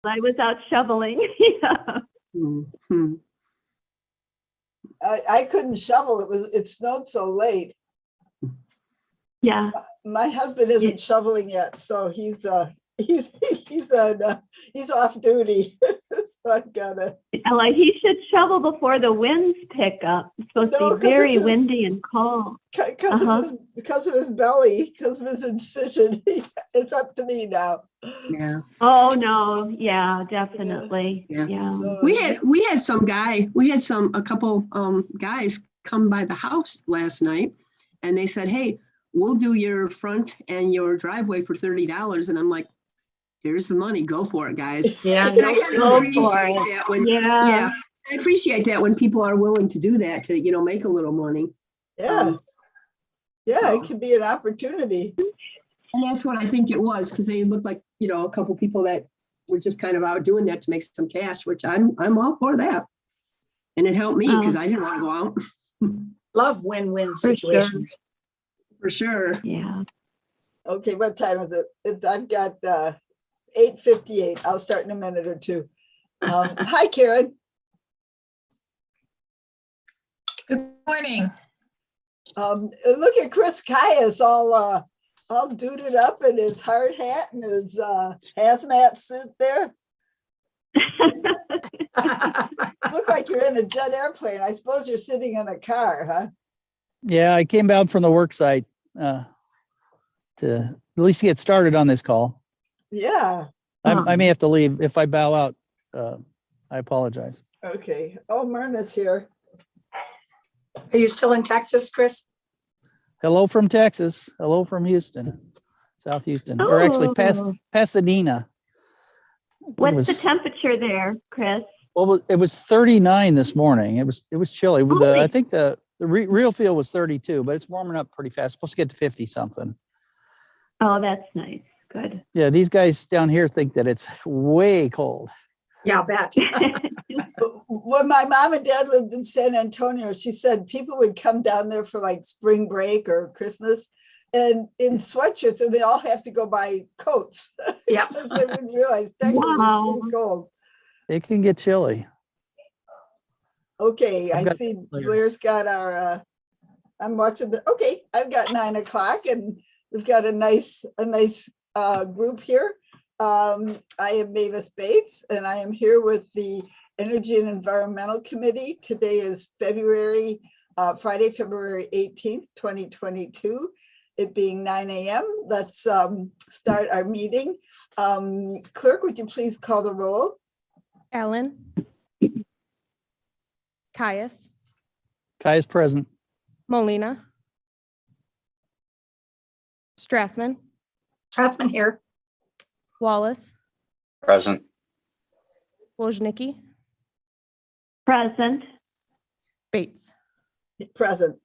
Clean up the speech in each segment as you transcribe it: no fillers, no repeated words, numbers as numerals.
I was out shoveling. Yeah. Mhm. I couldn't shovel. It snowed so late. Yeah. My husband isn't shoveling yet, so he's he's off duty. So I've gotta. Like he should shovel before the winds pick up. It's supposed No, to 'cause be very of his- windy and cold. Because of his belly, because of his incision. It's up to me now. Yeah. Oh no, yeah, definitely. Yeah. Yeah. So, We had a couple guys come by the house last night and they said, hey, we'll do your front and your driveway for $30. And I'm like, here's the money, go for it, guys. Yeah. And I kind of Go for appreciate it. that when, Yeah. I appreciate that when people are willing to do that to, make a little money. yeah, yeah, it so- could be an opportunity. And that's what I think it was, because they looked like, a couple people that were just kind of out doing that to make some cash, which I'm all for that. And it helped me because I didn't want to go out. Love win-win For sure. situations. For sure. Yeah. Okay, what time is it? I've got 8:58. I'll start in a minute or two. Hi, Karen. Good morning. Look at Chris Caius all duded up in his hard hat and his hazmat suit there. Look like you're in a jet airplane. I suppose you're sitting in a car, huh? Yeah, I came down from the work site to at least get started on this call. Yeah. I may have to leave. If I bow out, I apologize. Okay. Oh, Myrna's here. Are you still in Texas, Chris? Hello from Texas. Hello from Houston, South Houston, or actually Oh. Pasadena. What's the temperature there, Chris? Well, it was 39 this morning. It was chilly. Holy- I think the real feel was 32, but it's warming up pretty fast. It's supposed to get to 50 something. Oh, that's nice. Good. Yeah, these guys down here think that it's way cold. Yeah, I bet. When my mom and dad lived in San Antonio, she said people would come down there for like spring break or Christmas and in sweatshirts, and they all have to go buy coats. Yeah. Because they wouldn't realize that Wow. was pretty cold. It can get chilly. Okay, I've I got see Blair. Blair's got our, I'm watching okay, I've got 9 o'clock and we've got a nice group here. I am Mavis Bates and I am here with the Energy and Environmental Committee. Today is Friday, February 18th, 2022. It being 9 a.m. Let's start our meeting. Clerk, would you please call the roll? Ellen. Caius. Kai is present. Molina. Strathman. Strathman here. Wallace. Present. Wojnicki. Present. Bates. Present.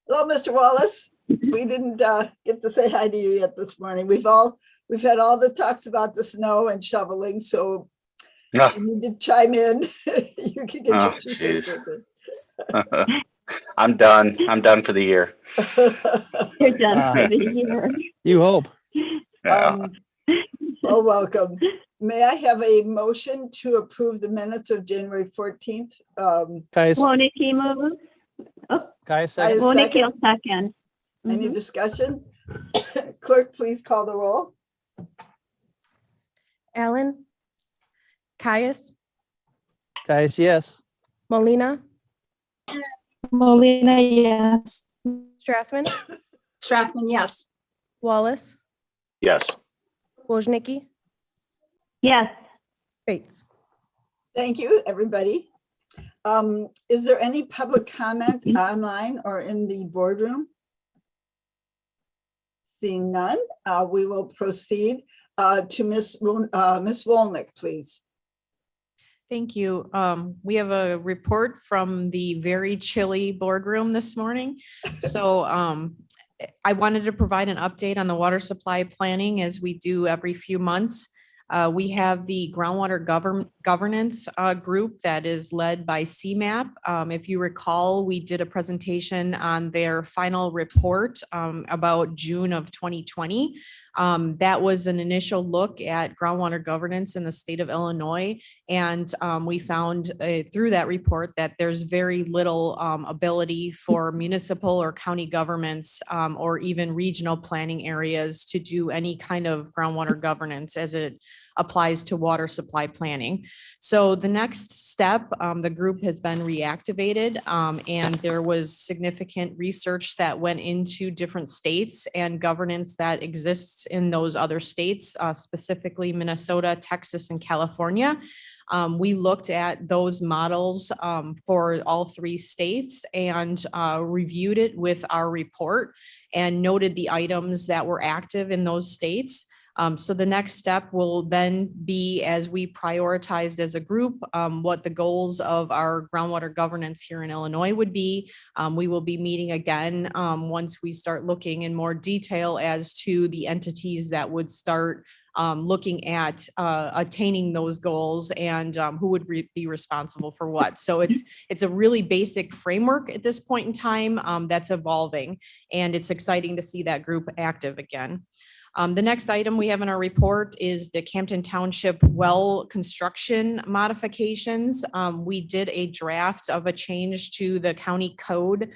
Hello, Mr. Wallace. We didn't get to say hi to you yet this morning. We've had all the talks about the snow and shoveling, so No. if you need to chime in. You can get your Oh, 2 cents geez. I'm done. I'm done for the year. with You're done for the year. You hope. it. Yeah. Well, welcome. May I have a motion to approve the minutes of January 14th? Kai is Woniki moves. Kai is second. Woniki will second. Any Mhm. discussion? Clerk, please call the roll. Allen. Caius. Kai is yes. Molina. Molina, yes. Strathman. Strathman, yes. Wallace. Yes. Wojnicki. Yes. Bates. Thank you, everybody. Is there any public comment online or in the boardroom? Seeing none, we will proceed to Miss Wolnick, please. Thank you. We have a report from the very chilly boardroom this morning. So I wanted to provide an update on the water supply planning as we do every few months. We have the groundwater governance group that is led by CMAP. If you recall, we did a presentation on their final report about June of 2020. That was an initial look at groundwater governance in the state of Illinois. And we found through that report that there's very little ability for municipal or county governments or even regional planning areas to do any kind of groundwater governance as it applies to water supply planning. So the next step, the group has been reactivated, and there was significant research that went into different states and governance that exists in those other states, specifically Minnesota, Texas, and California. We looked at those models for all three states and reviewed it with our report and noted the items that were active in those states. So the next step will then be, as we prioritized as a group, what the goals of our groundwater governance here in Illinois would be. We will be meeting again once we start looking in more detail as to the entities that would start looking at attaining those goals and who would be responsible for what. So it's a really basic framework at this point in time that's evolving, and it's exciting to see that group active again. The next item we have in our report is the Campton Township well construction modifications. We did a draft of a change to the county code,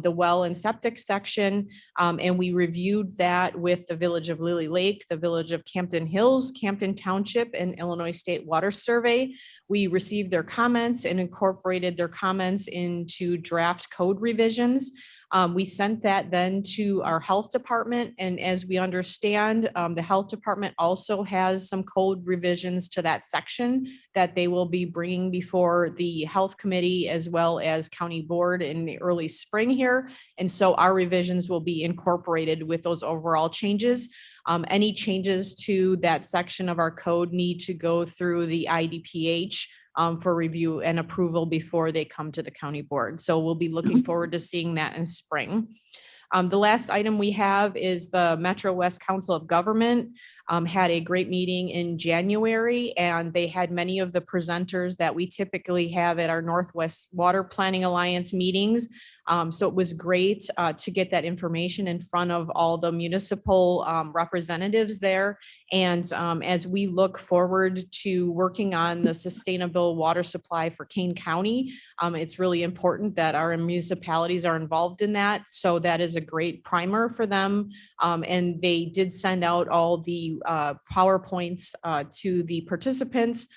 the well and septic section, and we reviewed that with the Village of Lily Lake, the Village of Campton Hills, Campton Township, and Illinois State Water Survey. We received their comments and incorporated their comments into draft code revisions. We sent that then to our health department. And as we understand, the health department also has some code revisions to that section that they will be bringing before the health committee as well as county board in the early spring here. And so our revisions will be incorporated with those overall changes. Any changes to that section of our code need to go through the IDPH for review and approval before they come to the county board. So we'll be looking forward to seeing that in spring. The last item we have is the Metro West Council of Government had a great meeting in January, and they had many of the presenters that we typically have at our Northwest Water Planning Alliance meetings. So it was great to get that information in front of all the municipal representatives there. And as we look forward to working on the sustainable water supply for Kane County, it's really important that our municipalities are involved in that. So that is a great primer for them. And they did send out all the PowerPoints to the participants.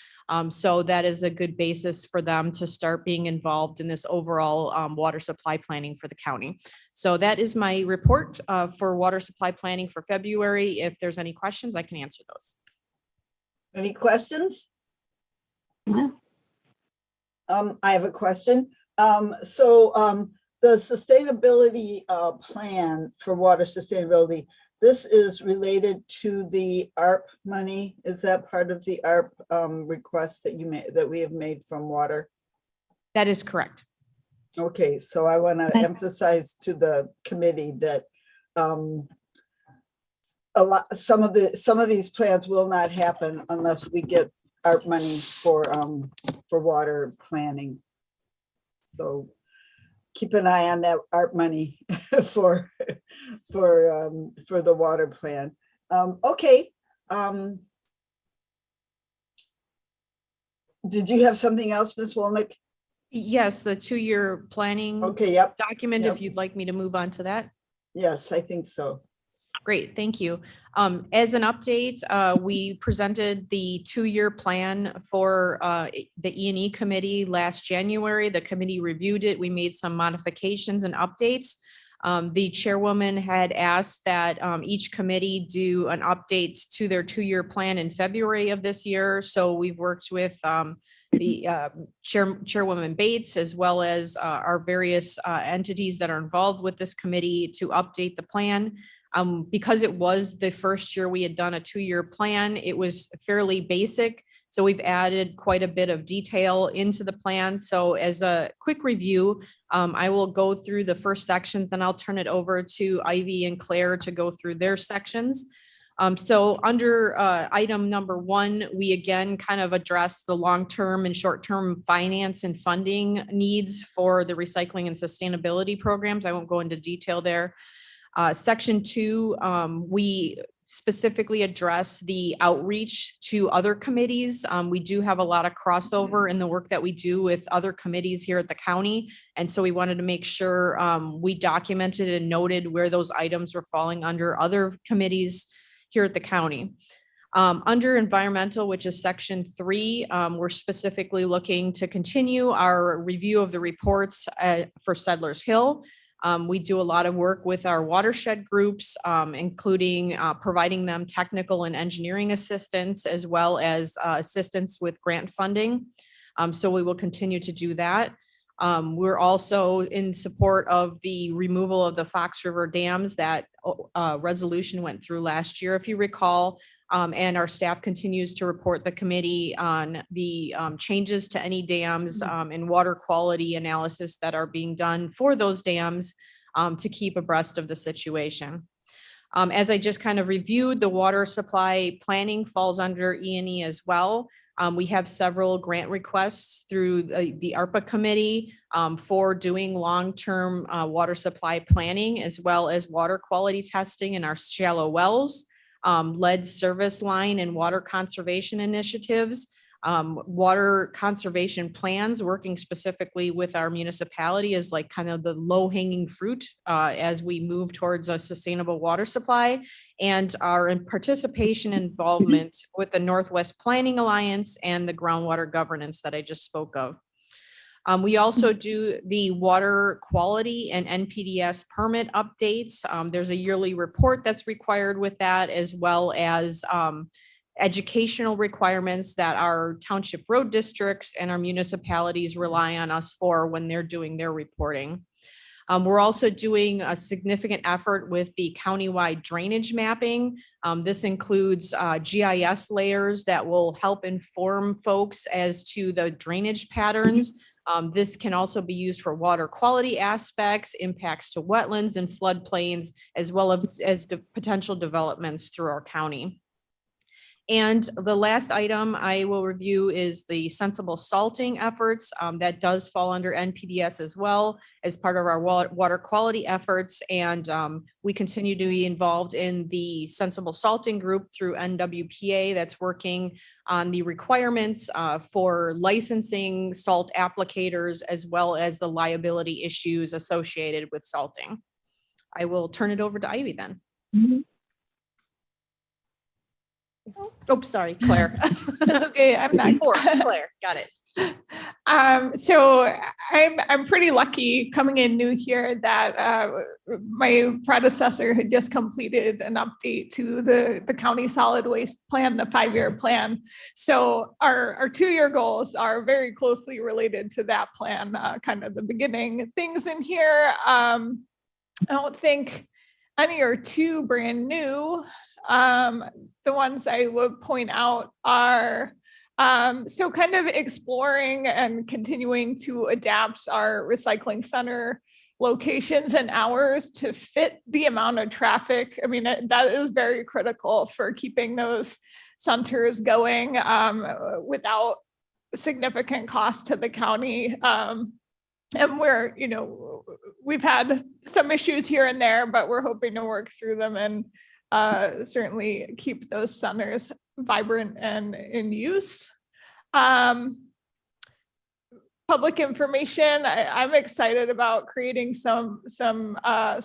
So that is a good basis for them to start being involved in this overall water supply planning for the county. So that is my report for water supply planning for February. If there's any questions, I can answer those. Any questions? Yeah. I have a question. The sustainability plan for water sustainability, this is related to the ARP money. Is that part of the ARP request that you made, that we have made from water? That is correct. Okay, so I want to emphasize to the committee that some of these plans will not happen unless we get ARP money for water planning. So keep an eye on that ARP money for the water plan. Okay. Did you have something else, Ms. Wolnick? Yes, the 2-year planning Okay, yep. document, Yep. if you'd like me to move on to that. Yes, I think so. Great, thank you. As an update, we presented the 2-year plan for the E&E committee last January. The committee reviewed it. We made some modifications and updates. The chairwoman had asked that each committee do an update to their 2-year plan in February of this year. So we've worked with the Chairwoman Bates, as well as our various entities that are involved with this committee to update the plan. Because it was the first year we had done a 2-year plan, it was fairly basic. So we've added quite a bit of detail into the plan. So as a quick review, I will go through the first sections and I'll turn it over to Ivy and Claire to go through their sections. So under item number 1, we again kind of address the long-term and short-term finance and funding needs for the recycling and sustainability programs. I won't go into detail there. Section 2, we specifically address the outreach to other committees. We do have a lot of crossover in the work that we do with other committees here at the county. And so we wanted to make sure we documented and noted where those items were falling under other committees here at the county. Under environmental, which is section 3, we're specifically looking to continue our review of the reports for Settlers Hill. We do a lot of work with our watershed groups, including providing them technical and engineering assistance, as well as assistance with grant funding. So we will continue to do that. We're also in support of the removal of the Fox River dams. That resolution went through last year, if you recall. And our staff continues to report the committee on the changes to any dams and water quality analysis that are being done for those dams to keep abreast of the situation. As I just kind of reviewed, the water supply planning falls under E&E as well. We have several grant requests through the ARPA committee for doing long-term water supply planning, as well as water quality testing in our shallow wells. Lead service line and water conservation initiatives, water conservation plans, working specifically with our municipality is like kind of the low hanging fruit as we move towards a sustainable water supply, and our participation involvement with the Northwest Planning Alliance and the groundwater governance that I just spoke of. We also do the water quality and NPDES permit updates. There's a yearly report that's required with that, as well as educational requirements that our township road districts and our municipalities rely on us for when they're doing their reporting. We're also doing a significant effort with the countywide drainage mapping. This includes GIS layers that will help inform folks as to the drainage patterns. This can also be used for water quality aspects, impacts to wetlands and floodplains, as well as potential developments through our county. And the last item I will review is the sensible salting efforts. That does fall under NPDES as well as part of our water quality efforts. And we continue to be involved in the sensible salting group through NWPA that's working on the requirements for licensing salt applicators, as well as the liability issues associated with salting. I will turn it over to Ivy then. Oh, sorry, Claire. That's okay. I'm next. Claire, got it. So I'm pretty lucky coming in new here that my predecessor had just completed an update to the county solid waste plan, the 5-year plan. So our 2-year goals are very closely related to that plan, kind of the beginning things in here. I don't think any are too brand new. The ones I would point out are so kind of exploring and continuing to adapt our recycling center locations and hours to fit the amount of traffic. I mean, that is very critical for keeping those centers going without significant cost to the county. And we've had some issues here and there, but we're hoping to work through them and certainly keep those centers vibrant and in use. Public information, I'm excited about creating some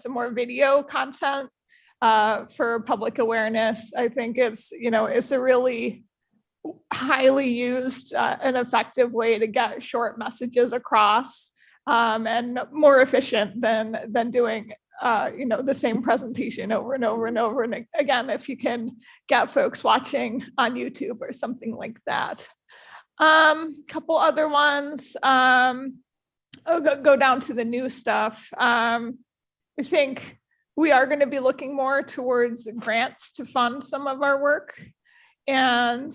more video content for public awareness. I think it's a really highly used and effective way to get short messages across, and more efficient than doing the same presentation over and over and over. And again, if you can get folks watching on YouTube or something like that. Couple other ones, I'll go down to the new stuff. I think we are going to be looking more towards grants to fund some of our work. And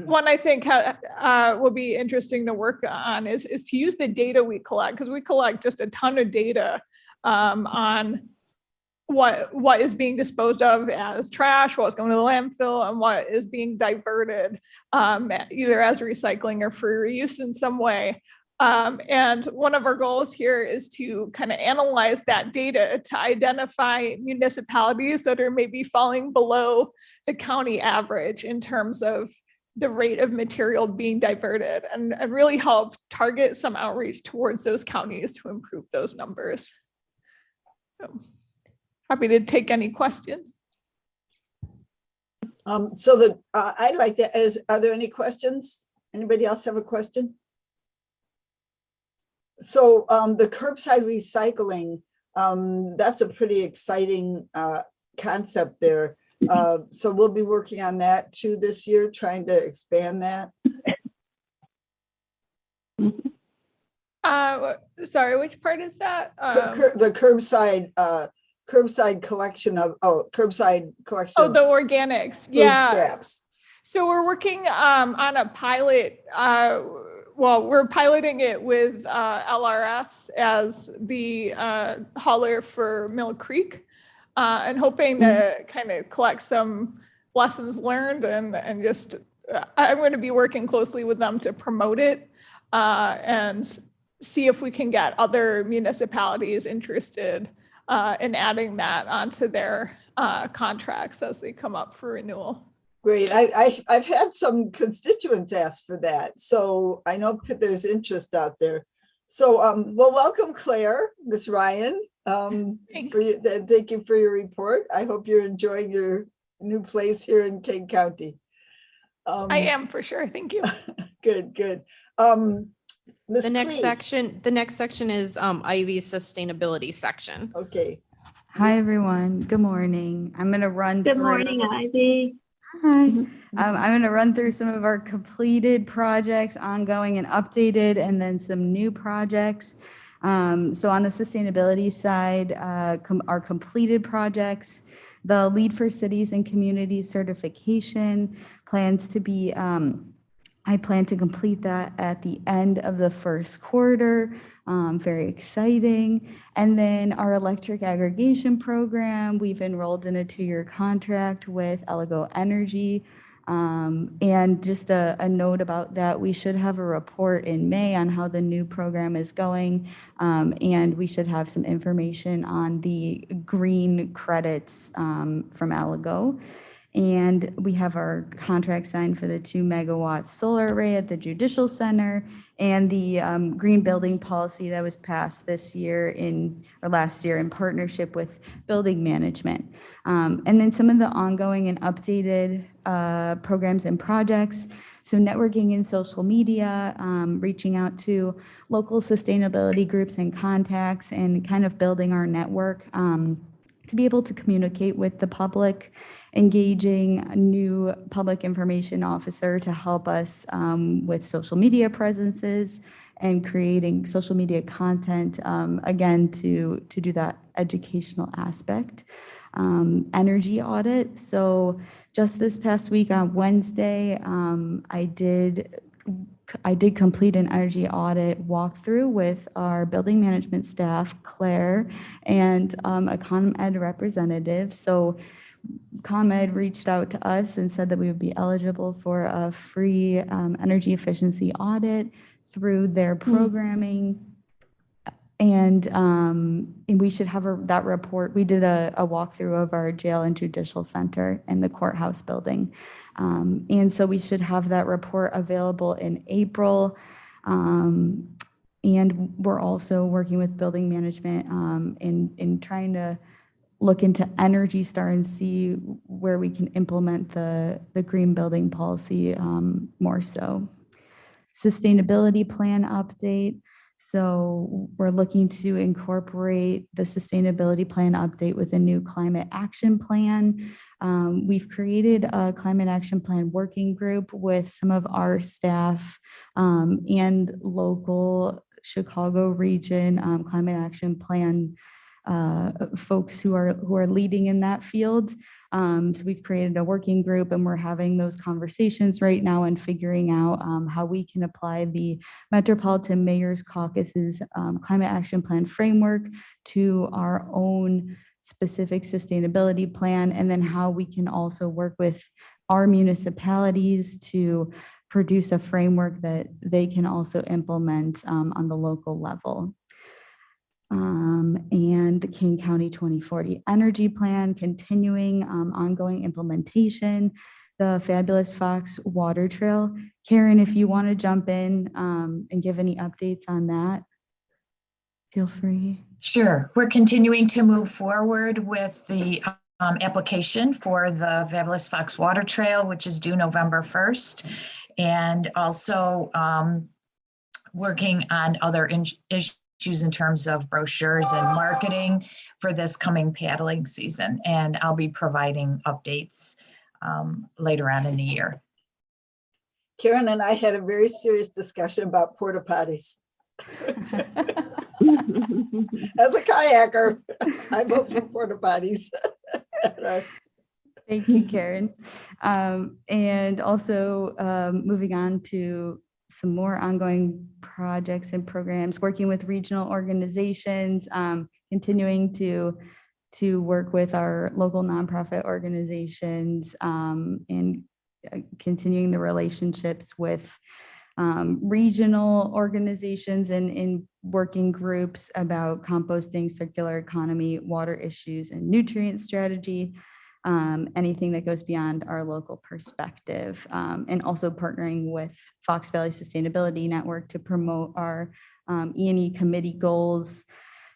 one I think will be interesting to work on is to use the data we collect, because we collect just a ton of data on what is being disposed of as trash, what's going to the landfill, and what is being diverted either as recycling or for reuse in some way. And one of our goals here is to kind of analyze that data to identify municipalities that are maybe falling below the county average in terms of the rate of material being diverted, and really help target some outreach towards those counties to improve those numbers. So, happy to take any questions. I'd like to, are there any questions? Anybody else have a question? So the curbside recycling, that's a pretty exciting concept there. So we'll be working on that too this year, trying to expand that. Sorry, which part is that? The curbside collection of curbside collection. Oh, the organics. Food Yeah. scraps. So we're working on a pilot. Well, we're piloting it with LRS as the hauler for Mill Creek, and hoping to kind of collect some lessons learned and just I'm going to be working closely with them to promote it and see if we can get other municipalities interested in adding that onto their contracts as they come up for renewal. Great. I've had some constituents ask for that, so I know there's interest out there. So, well, welcome, Claire, Miss Ryan. Thank you for your report. I hope you're enjoying your new place here in King County. I am, for sure. Thank you. Good. The next section is Ivy's sustainability section. Okay. Hi, everyone. Good morning. I'm going to run Good morning, Ivy. Hi. I'm going to run through some of our completed projects, ongoing and updated, and then some new projects. So on the sustainability side, our completed projects, the Lead for Cities and Communities certification plans to be, I plan to complete that at the end of the first quarter. Very exciting. And then our electric aggregation program, we've enrolled in a 2-year contract with Elego Energy. And just a note about that, we should have a report in May on how the new program is going. And we should have some information on the green credits from Elego. And we have our contract signed for the 2 megawatt solar array at the Judicial Center and the green building policy that was passed last year in partnership with building management. And then some of the ongoing and updated programs and projects. So networking in social media, reaching out to local sustainability groups and contacts, and kind of building our network to be able to communicate with the public, engaging a new public information officer to help us with social media presences and creating social media content, again, to do that educational aspect. Energy audit. So just this past week on Wednesday, I did complete an energy audit walkthrough with our building management staff, Claire, and a ComEd representative. So ComEd reached out to us and said that we would be eligible for a free energy efficiency audit through their programming. And we should have that report. We did a walkthrough of our jail and judicial center and the courthouse building. And so we should have that report available in April. And we're also working with building management in trying to look into Energy Star and see where we can implement the green building policy more so. Sustainability plan update. So we're looking to incorporate the sustainability plan update with a new climate action plan. We've created a climate action plan working group with some of our staff and local Chicago region climate action plan folks who are leading in that field. So we've created a working group, and we're having those conversations right now and figuring out how we can apply the Metropolitan Mayor's Caucus's climate action plan framework to our own specific sustainability plan, and then how we can also work with our municipalities to produce a framework that they can also implement on the local level. And the King County 2040 Energy Plan, continuing ongoing implementation, the Fabulous Fox Water Trail. Karen, if you want to jump in and give any updates on that, feel free. Sure. We're continuing to move forward with the application for the Fabulous Fox Water Trail, which is due November 1st. And also working on other issues in terms of brochures and marketing for this coming paddling season. And I'll be providing updates later on in the year. Karen and I had a very serious discussion about porta potties. As a kayaker, I vote for porta potties. Thank you, Karen. And also moving on to some more ongoing projects and programs, working with regional organizations, continuing to work with our local nonprofit organizations, and continuing the relationships with regional organizations and in working groups about composting, circular economy, water issues, and nutrient strategy. Anything that goes beyond our local perspective, and also partnering with Fox Valley Sustainability Network to promote our E&E committee goals,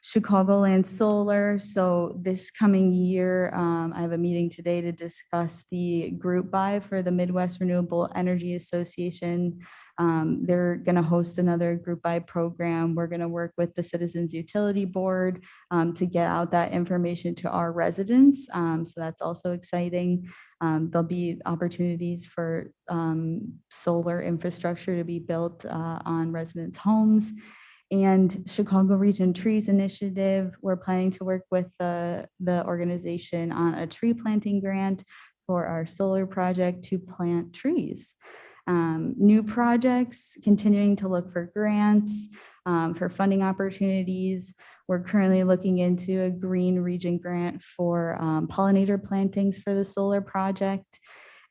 Chicagoland Solar. So this coming year, I have a meeting today to discuss the group buy for the Midwest Renewable Energy Association. They're going to host another group buy program. We're going to work with the Citizens Utility Board to get out that information to our residents. So that's also exciting. There'll be opportunities for solar infrastructure to be built on residents' homes. And Chicago Region Trees Initiative, we're planning to work with the organization on a tree planting grant for our solar project to plant trees. New projects, continuing to look for grants, for funding opportunities. We're currently looking into a Green Region grant for pollinator plantings for the solar project.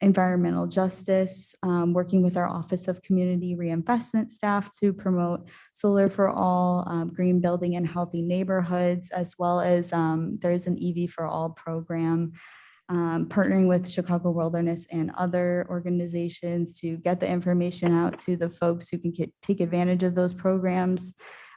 Environmental justice, working with our Office of Community Reinvestment staff to promote solar for all, green building and healthy neighborhoods, as well as there's an EV for all program. Partnering with Chicago Wilderness and other organizations to get the information out to the folks who can take advantage of those programs.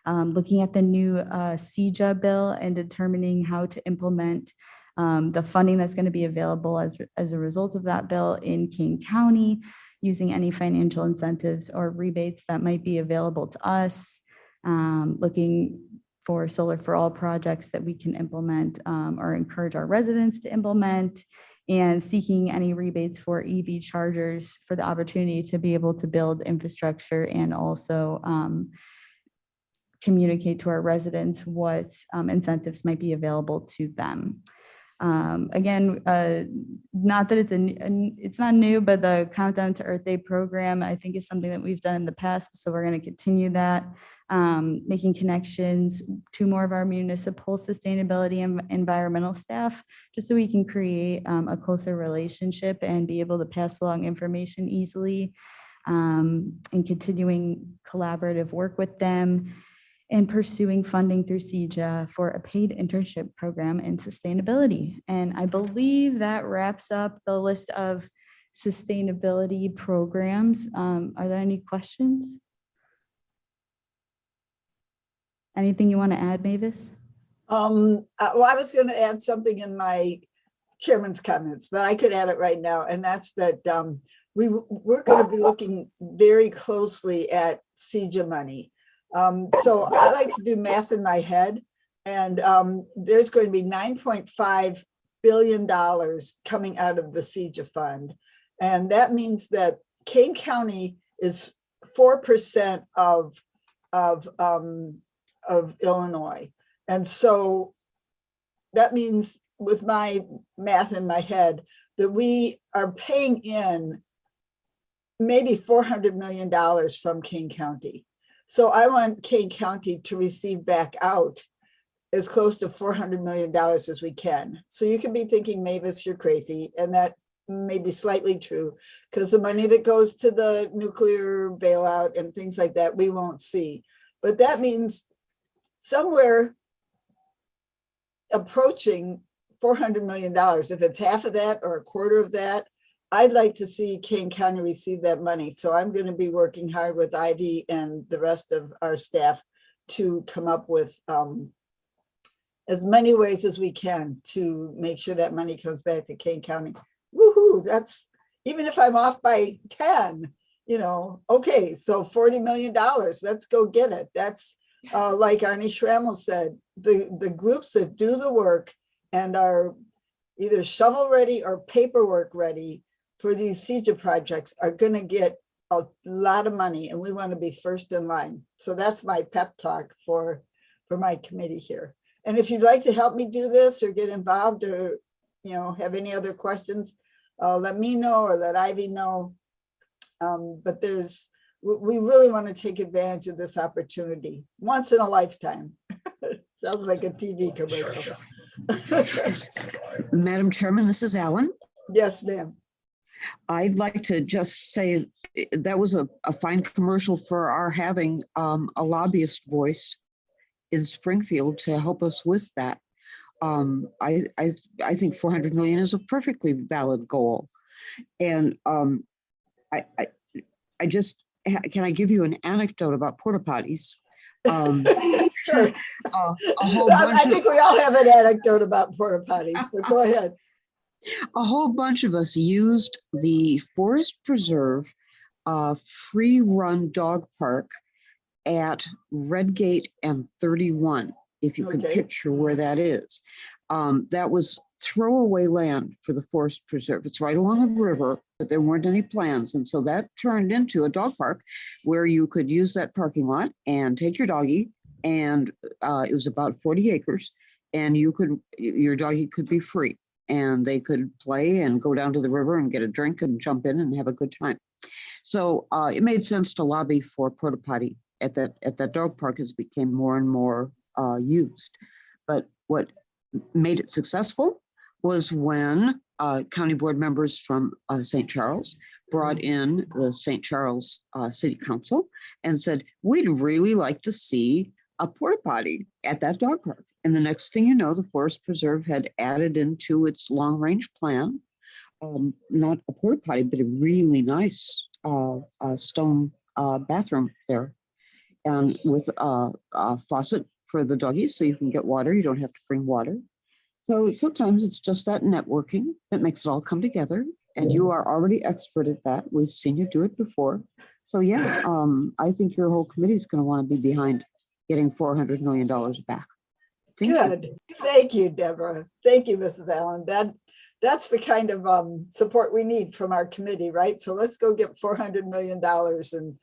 Looking at the new Seizure bill and determining how to implement the funding that's going to be available as a result of that bill in King County, using any financial incentives or rebates that might be available to us. Looking for solar for all projects that we can implement or encourage our residents to implement, and seeking any rebates for EV chargers for the opportunity to be able to build infrastructure and also communicate to our residents what incentives might be available to them. Again, not that it's not new, but the Countdown to Earth Day program, I think, is something that we've done in the past. So we're going to continue that, making connections to more of our municipal sustainability and environmental staff, just so we can create a closer relationship and be able to pass along information easily, and continuing collaborative work with them, and pursuing funding through Seizure for a paid internship program in sustainability. And I believe that wraps up the list of sustainability programs. Are there any questions? Anything you want to add, Mavis? Well, I was going to add something in my chairman's comments, but I could add it right now. And that's that we're going to be looking very closely at Seizure money. So I like to do math in my head, and there's going to be $9.5 billion coming out of the Seizure fund. And that means that Kane County is 4% of Illinois. And so that means, with my math in my head, that we are paying in maybe $400 million from Kane County. So I want Kane County to receive back out as close to $400 million as we can. So you can be thinking, Mavis, you're crazy. And that may be slightly true, because the money that goes to the nuclear bailout and things like that, we won't see. But that means somewhere approaching $400 million. If it's half of that or a quarter of that, I'd like to see Kane County receive that money. So I'm going to be working hard with Ivy and the rest of our staff to come up with as many ways as we can to make sure that money comes back to Kane County. Woohoo, that's, even if I'm off by 10, you know, okay, so $40 million, let's go get it. That's like Arnie Schrammel said, the groups that do the work and are either shovel ready or paperwork ready for these Seizure projects are going to get a lot of money, and we want to be first in line. So that's my pep talk for my committee here. And if you'd like to help me do this or get involved or, you know, have any other questions, let me know or let Ivy know. But we really want to take advantage of this opportunity once in a lifetime. Sounds like a TV commercial. Madam Chairman, this is Alan. Yes, ma'am. I'd like to just say that was a fine commercial for our having a lobbyist voice in Springfield to help us with that. I think 400 million is a perfectly valid goal. And I just, can I give you an anecdote about porta potties? Sure. I think we all have an anecdote about porta potties, but go ahead. A whole bunch of us used the Forest Preserve free run dog park at Redgate and 31, if you can picture where that is. That was throwaway land for the Forest Preserve. It's right along the river, but there weren't any plans. And so that turned into a dog park where you could use that parking lot and take your doggie. And it was about 40 acres, and your doggie could be free, and they could play and go down to the river and get a drink and jump in and have a good time. So it made sense to lobby for porta potty at that dog park as it became more and more used. But what made it successful was when county board members from St. Charles brought in the St. Charles City Council and said, we'd really like to see a porta potty at that dog park. And the next thing you know, the Forest Preserve had added into its long range plan, not a porta potty, but a really nice stone bathroom there, and with a faucet for the doggies so you can get water. You don't have to bring water. So sometimes it's just that networking that makes it all come together. And you are already expert at that. We've seen you do it before. So yeah, I think your whole committee is going to want to be behind getting $400 million back. Good. Thank you, Deborah. Thank you, Mrs. Allen. That's the kind of support we need from our committee, right? So let's go get $400 million and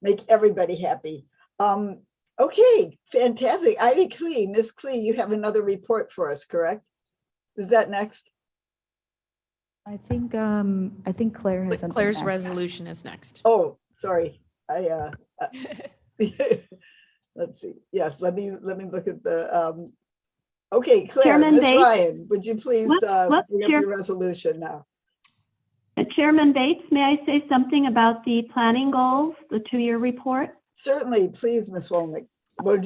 make everybody happy. Okay, fantastic. Ivy Klee, Miss Klee, you have another report for us, correct? Is that next? I think Claire has something. Claire's next. resolution is next. Oh, sorry. Let's see. Yes, let me look at the okay, Claire, Chairman Ms. Bates? Ryan, would you please bring up Chair- your resolution now? Chairman Bates, may I say something about the planning goals, the 2-year report? Certainly, please, Ms. Wolnick. Oh,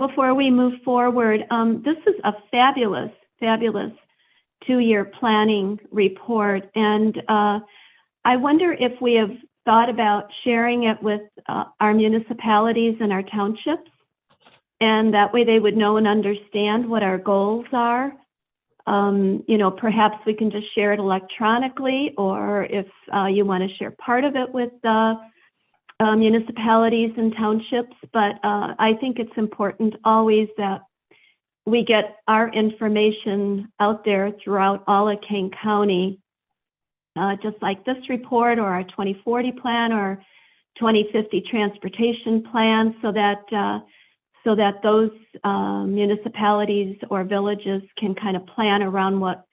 before we move forward, this is a fabulous 2-year planning report. And I wonder if we have thought about sharing it with our municipalities and our townships. And that way they would know and understand what our goals are. You know, perhaps we can just share it electronically, or if you want to share part of it with the municipalities and townships. But I think it's important always that we get our information out there throughout all of Kane County, just like this report or our 2040 plan or 2050 transportation plan, so that those municipalities or villages can kind of plan around what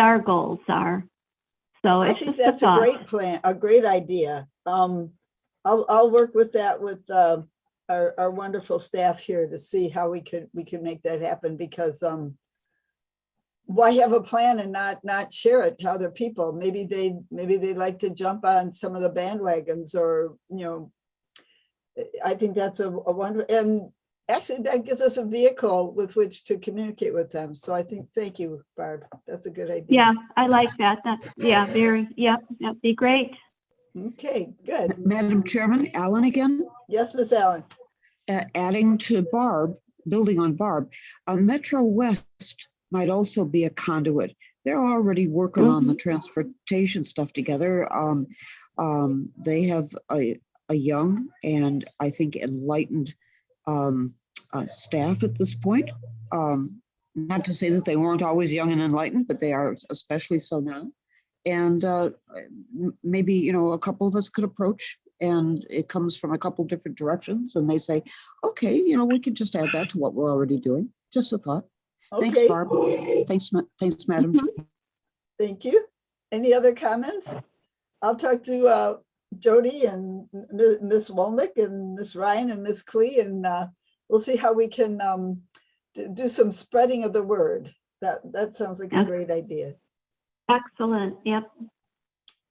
our goals are. So I think that's a great plan, a great idea. I'll work with that with our wonderful staff here to see how we could make that happen, because why have a plan and not share it to other people? Maybe they like to jump on some of the bandwagons, or I think that's a wonder, and actually that gives us a vehicle with which to communicate with them. So I think, thank you, Barb. That's a good idea. Yeah, I like that. That'd be great. Okay, good. Madam Chairman, Alan again. Yes, Miss Allen. Adding to Barb, building on Barb, Metro West might also be a conduit. They're already working on the transportation stuff together. They have a young and I think enlightened staff at this point. Not to say that they weren't always young and enlightened, but they are especially so now. And maybe, a couple of us could approach, and it comes from a couple different directions, and they say, okay, we could just add that to what we're already doing. Just a thought. Okay. Thanks, Barb. Thanks, Madam. Thank you. Any other comments? I'll talk to Jody and Miss Wolnick and Miss Ryan and Miss Klee, and we'll see how we can do some spreading of the word. That sounds like a great idea. Excellent. Yep.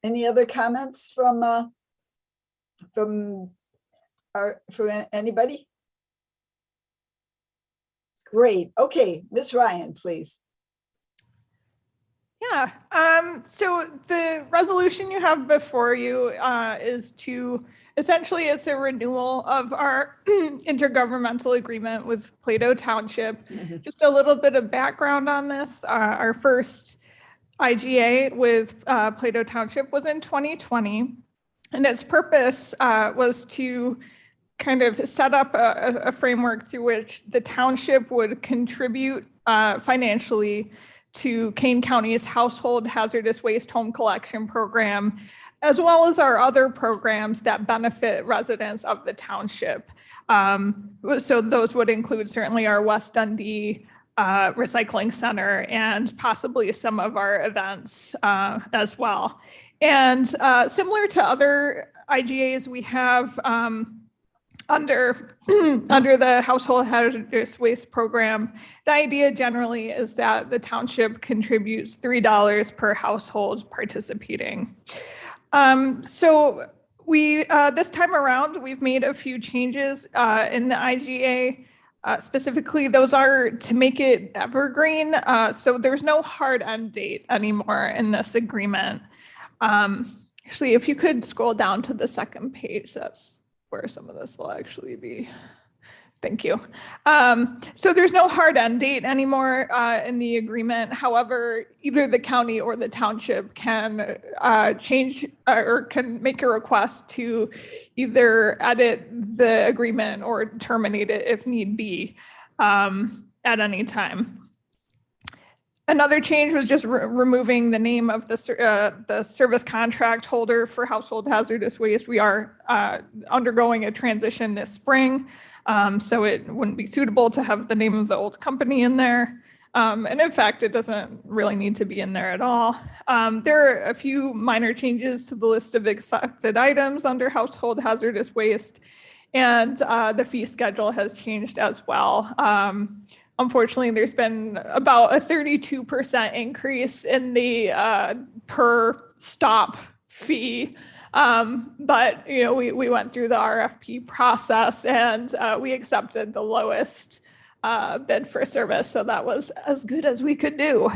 Any other comments from anybody? Great. Okay, Miss Ryan, please. Yeah. So the resolution you have before you is to essentially, it's a renewal of our intergovernmental agreement with Plato Township. Just a little bit of background on this. Our first IGA with Plato Township was in 2020, and its purpose was to kind of set up a framework through which the township would contribute financially to Kane County's household hazardous waste home collection program, as well as our other programs that benefit residents of the township. So those would include certainly our West Dundee recycling center and possibly some of our events as well. And similar to other IGAs we have under the household hazardous waste program, the idea generally is that the township contributes $3 per household participating. So we this time around, we've made a few changes in the IGA. Specifically, those are to make it evergreen. So there's no hard end date anymore in this agreement. Actually, if you could scroll down to the second page, that's where some of this will actually be. Thank you. So there's no hard end date anymore in the agreement. However, either the county or the township can change or can make a request to either edit the agreement or terminate it if need be at any time. Another change was just removing the name of the service contract holder for household hazardous waste. We are undergoing a transition this spring, so it wouldn't be suitable to have the name of the old company in there. And in fact, it doesn't really need to be in there at all. There are a few minor changes to the list of accepted items under household hazardous waste, and the fee schedule has changed as well. Unfortunately, there's been about a 32% increase in the per stop fee. But we went through the RFP process, and we accepted the lowest bid for service. So that was as good as we could do.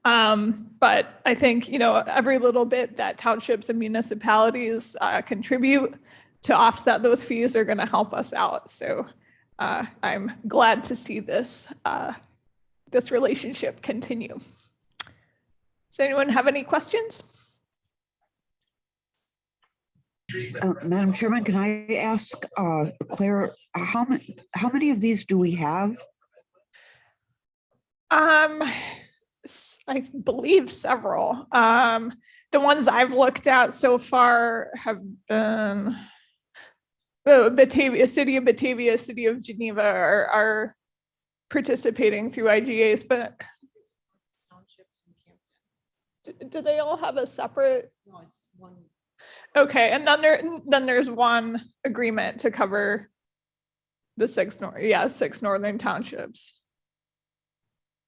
But I think, every little bit that townships and municipalities contribute to offset those fees are going to help us out. So I'm glad to see this relationship continue. Does anyone have any questions? Madam Chairman, can I ask Claire, how many of these do we have? I believe several. The ones I've looked at so far have been Batavia, City of Batavia, City of Geneva are participating through IGAs, but do they all have a separate? No, it's one. Okay, and then there's one agreement to cover the six northern townships.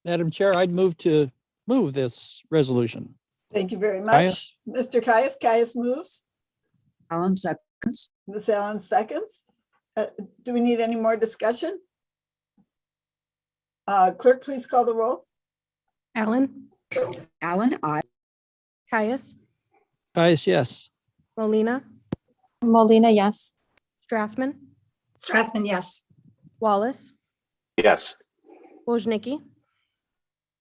Madam Chair, I'd move to move this resolution. Thank you very Caius? much. Mr. Caius. Caius moves. Allen seconds. Ms. Allen seconds. Do we need any more discussion? Clerk, please call the roll. Allen, Allen, I. Caius, Caius, yes. Molina, Molina, yes. Strathman, Strathman, yes. Wallace, Yes. Wojnicki,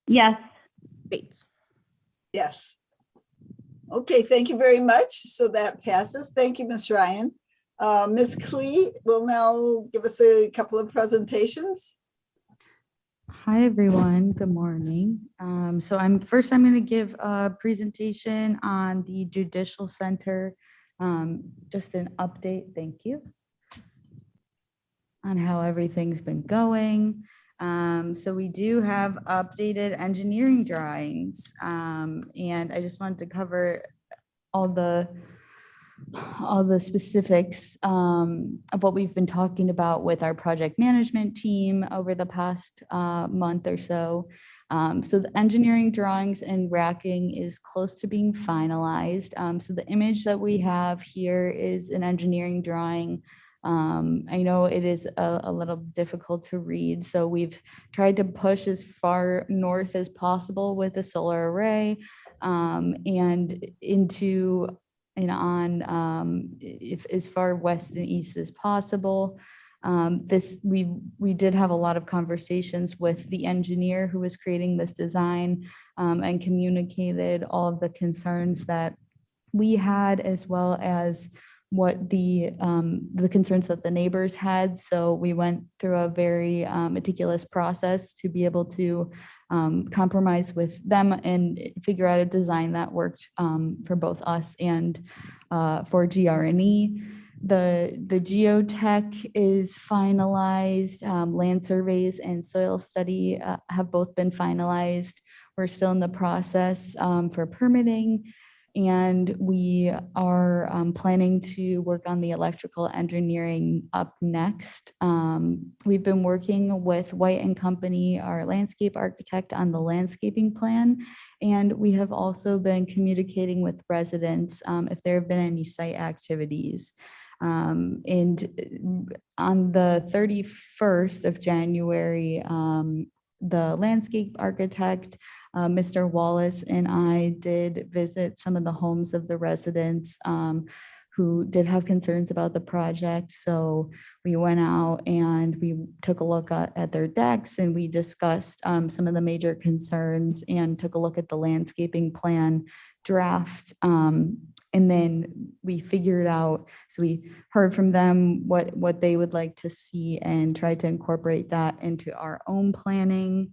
Yes. Bates. Yes. Okay, thank you very much. So that passes. Thank you, Ms. Ryan. Ms. Klee will now give us a couple of presentations. Hi, everyone. Good morning. So I'm going to give a presentation on the Judicial Center, just an update. Thank you. On how everything's been going. So we do have updated engineering drawings, and I just wanted to cover all the specifics of what we've been talking about with our project management team over the past month or so. So the engineering drawings and racking is close to being finalized. So the image that we have here is an engineering drawing. I know it is a little difficult to read, so we've tried to push as far north as possible with a solar array and into and on if as far west and east as possible. We did have a lot of conversations with the engineer who was creating this design and communicated all of the concerns that we had, as well as what the concerns that the neighbors had. So we went through a very meticulous process to be able to compromise with them and figure out a design that worked for both us and for GR&E. The geotech is finalized. Land surveys and soil study have both been finalized. We're still in the process for permitting. And we are planning to work on the electrical engineering up next. We've been working with White and Company, our landscape architect, on the landscaping plan. And we have also been communicating with residents if there have been any site activities. And on the 31st of January, the landscape architect, Mr. Wallace, and I did visit some of the homes of the residents who did have concerns about the project. So we went out and we took a look at their decks, and we discussed some of the major concerns and took a look at the landscaping plan draft. And then we figured out, so we heard from them what they would like to see and tried to incorporate that into our own planning.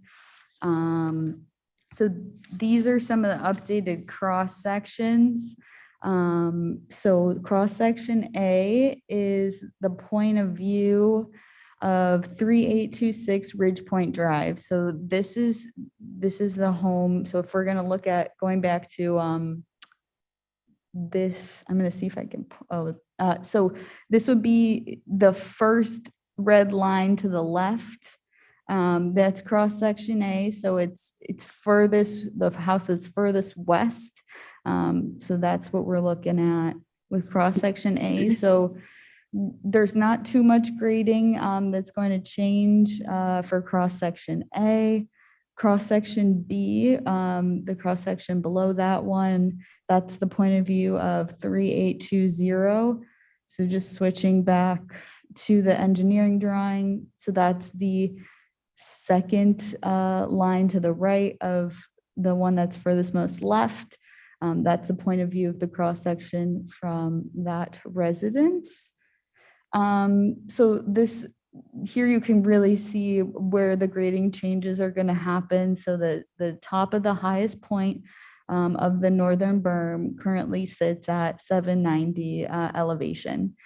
So these are some of the updated cross sections. So cross section A is the point of view of 3826 Ridge Point Drive. So this is the home. So if we're going to look at going back to this, I'm going to see if I can, so this would be the first red line to the left. That's cross section A. So it's furthest, the house that's furthest west. So that's what we're looking at with cross section A. So there's not too much grading that's going to change for cross section A. Cross section B, the cross section below that one, that's the point of view of 3820. So just switching back to the engineering drawing. So that's the second line to the right of the one that's furthest most left. That's the point of view of the cross section from that residence. So this here you can really see where the grading changes are going to happen. So the top of the highest point of the northern berm currently sits at 790 elevation.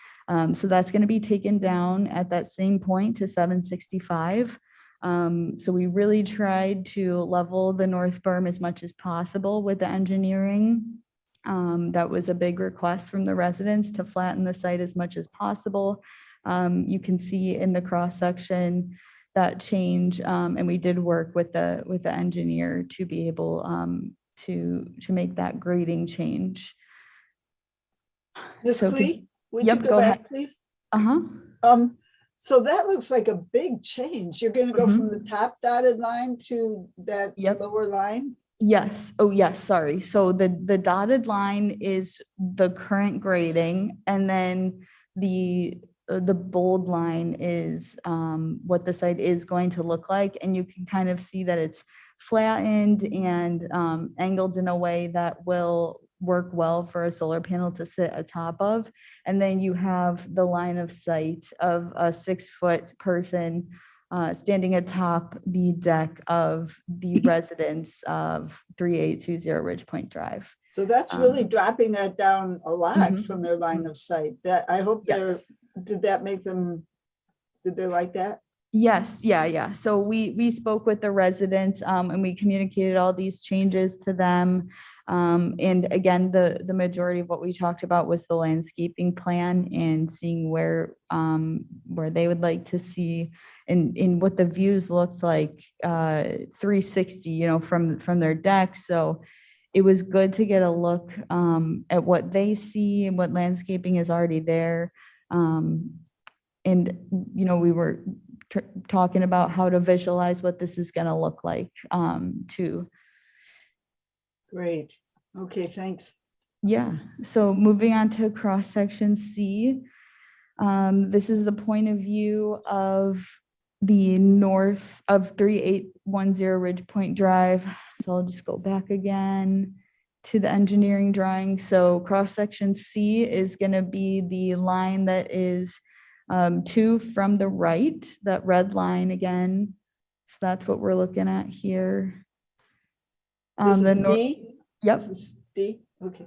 So that's going to be taken down at that same point to 765. So we really tried to level the north berm as much as possible with the engineering. That was a big request from the residents to flatten the site as much as possible. You can see in the cross section that change, and we did work with the engineer to be able to make that grading change. Ms. So Clee, would yep, you go go ahead. back, please? Uh-huh. So that looks like a big change. You're gonna go from the top dotted line to that lower line? Yes. Oh, yes. Sorry. So the dotted line is the current grading, and then the bold line is what the site is going to look like. And you can kind of see that it's flattened and angled in a way that will work well for a solar panel to sit atop of. And then you have the line of sight of a 6-foot person standing atop the deck of the residence of 3820 Ridge Point Drive. So that's really dropping that down a lot from their line of sight. That I hope did that make them, did they like that? Yes, yeah. So we spoke with the residents and we communicated all these changes to them. And again, the majority of what we talked about was the landscaping plan and seeing where they would like to see in what the views looks like 360, from their deck. So it was good to get a look at what they see and what landscaping is already there. And we were talking about how to visualize what this is going to look like too. Great. Okay, thanks. Yeah. So moving on to cross section C. This is the point of view of the north of 3810 Ridge Point Drive. So I'll just go back again to the engineering drawing. So cross section C is going to be the line that is 2 from the right, that red line again. So that's what we're looking at here. This is D? Yep. This is D? Okay.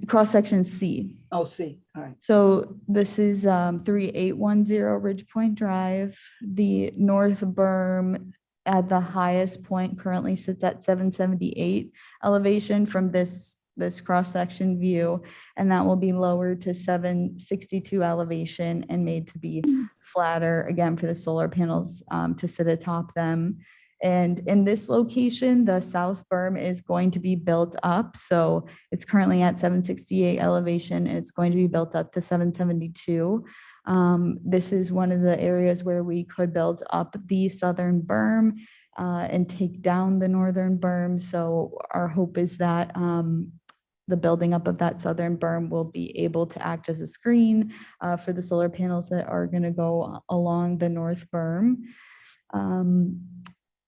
Cross section C. Oh, C. All right. So this is 3810 Ridge Point Drive. The north berm at the highest point currently sits at 778 elevation from this cross-section view, and that will be lowered to 762 elevation and made to be flatter again for the solar panels to sit atop them. And in this location, the south berm is going to be built up. So it's currently at 768 elevation and it's going to be built up to 772. This is one of the areas where we could build up the southern berm and take down the northern berm. So our hope is that the building up of that southern berm will be able to act as a screen for the solar panels that are going to go along the north berm.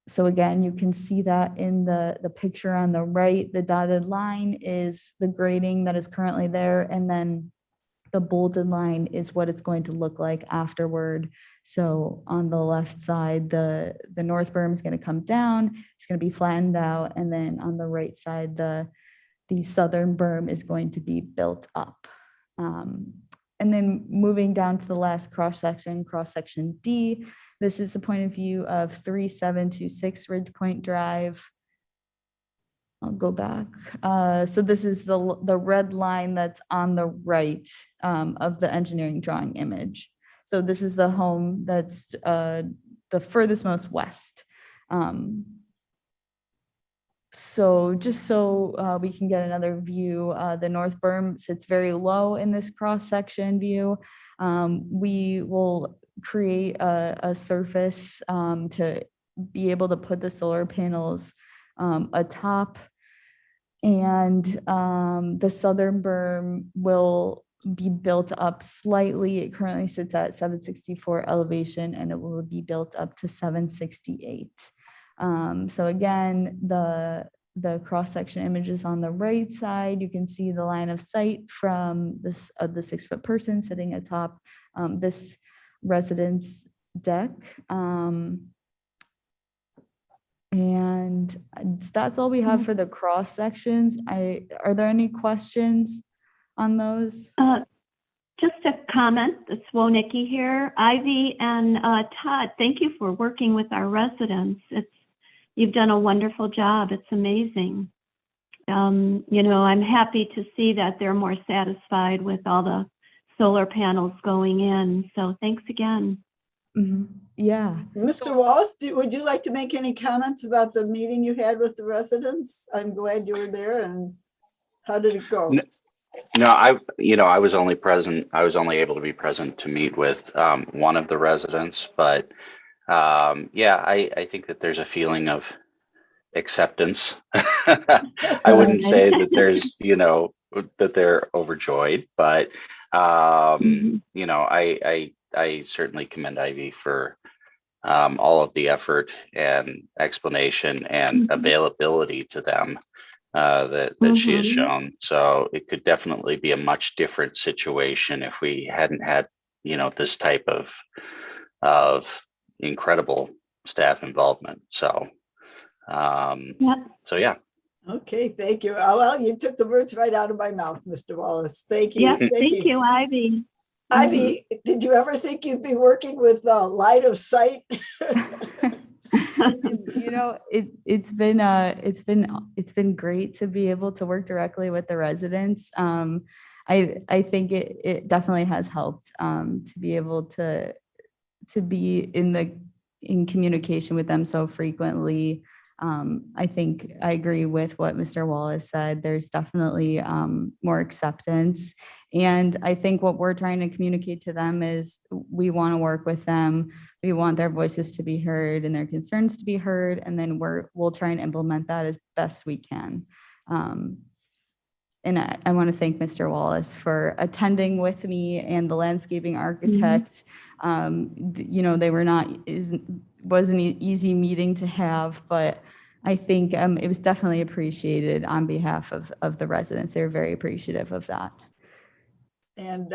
So again, you can see that in the picture on the right, the dotted line is the grading that is currently there. And then the bolded line is what it's going to look like afterward. So on the left side, the north berm is going to come down. It's going to be flattened out. And then on the right side, the southern berm is going to be built up. And then moving down to the last cross section D, this is the point of view of 3726 Ridge Point Drive. I'll go back. So this is the red line that's on the right of the engineering drawing image. So this is the home that's the furthest most west. So just so we can get another view, the north berm sits very low in this cross section view. We will create a surface to be able to put the solar panels atop, and the southern berm will be built up slightly. It currently sits at 764 elevation and it will be built up to 768. So again, the cross-section images on the right side, you can see the line of sight from this of the 6-foot person sitting atop this residence deck. And that's all we have for the cross sections. Are there any questions on those? Just a comment. It's Wonicki here. Ivy and Todd, thank you for working with our residents. You've done a wonderful job. It's amazing. I'm happy to see that they're more satisfied with all the solar panels going in. So thanks again. Yeah. Mr. Wallace, would you like to make any comments about the meeting you had with the residents? I'm glad you were there, and how did it go? No, I was only present. I was only able to be present to meet with one of the residents, but yeah, I think that there's a feeling of acceptance. I wouldn't say that there's, that they're overjoyed, but I certainly commend Ivy for all of the effort and explanation and availability to them that she has shown. So it could definitely be a much different situation if we hadn't had, this type of incredible staff involvement. So, so yeah. Okay, thank you. Oh, well, you took the words right out of my mouth, Mr. Wallace. Thank you. Yeah, thank you, Ivy. Ivy, did you ever think you'd be working with light of sight? It's been great to be able to work directly with the residents. I think it definitely has helped to be able to be in communication with them so frequently. I think I agree with what Mr. Wallace said. There's definitely more acceptance. And I think what we're trying to communicate to them is we want to work with them. We want their voices to be heard and their concerns to be heard. And then we'll try and implement that as best we can. And I want to thank Mr. Wallace for attending with me and the landscaping architect. Wasn't an easy meeting to have, but I think it was definitely appreciated on behalf of the residents. They were very appreciative of that. And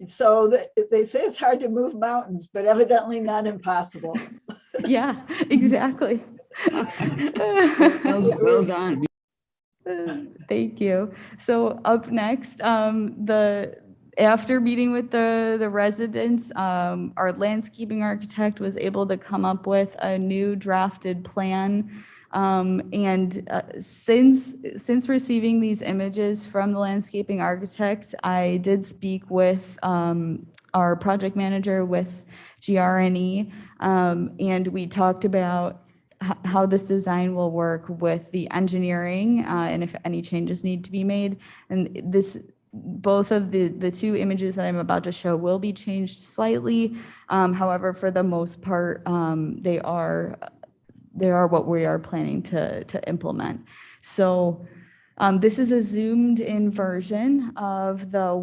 so they say it's hard to move mountains, but evidently not impossible. Yeah, exactly. Well done. Thank you. So up next, after meeting with the residents, our landscaping architect was able to come up with a new drafted plan. Since receiving these images from the landscaping architect, I did speak with our project manager with GRNE, and we talked about how this design will work with the engineering and if any changes need to be made. And both of the two images that I'm about to show will be changed slightly. However, for the most part, they are what we are planning to implement. So this is a zoomed in version of the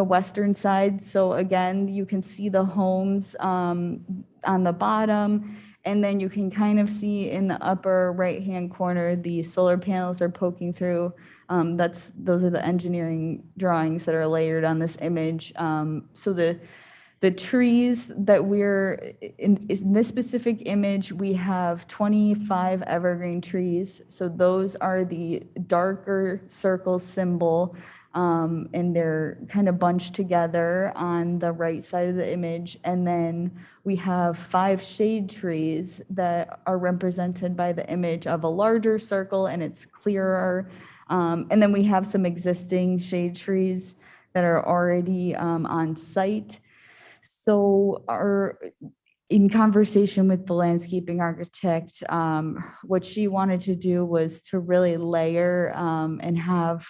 western side. So again, you can see the homes on the bottom, and then you can kind of see in the upper right-hand corner, the solar panels are poking through. Those are the engineering drawings that are layered on this image. So the trees that we're in this specific image, we have 25 evergreen trees. So those are the darker circle symbol, and they're kind of bunched together on the right side of the image. And then we have 5 shade trees that are represented by the image of a larger circle, and it's clearer. And then we have some existing shade trees that are already on site. So in conversation with the landscaping architect, what she wanted to do was to really layer and have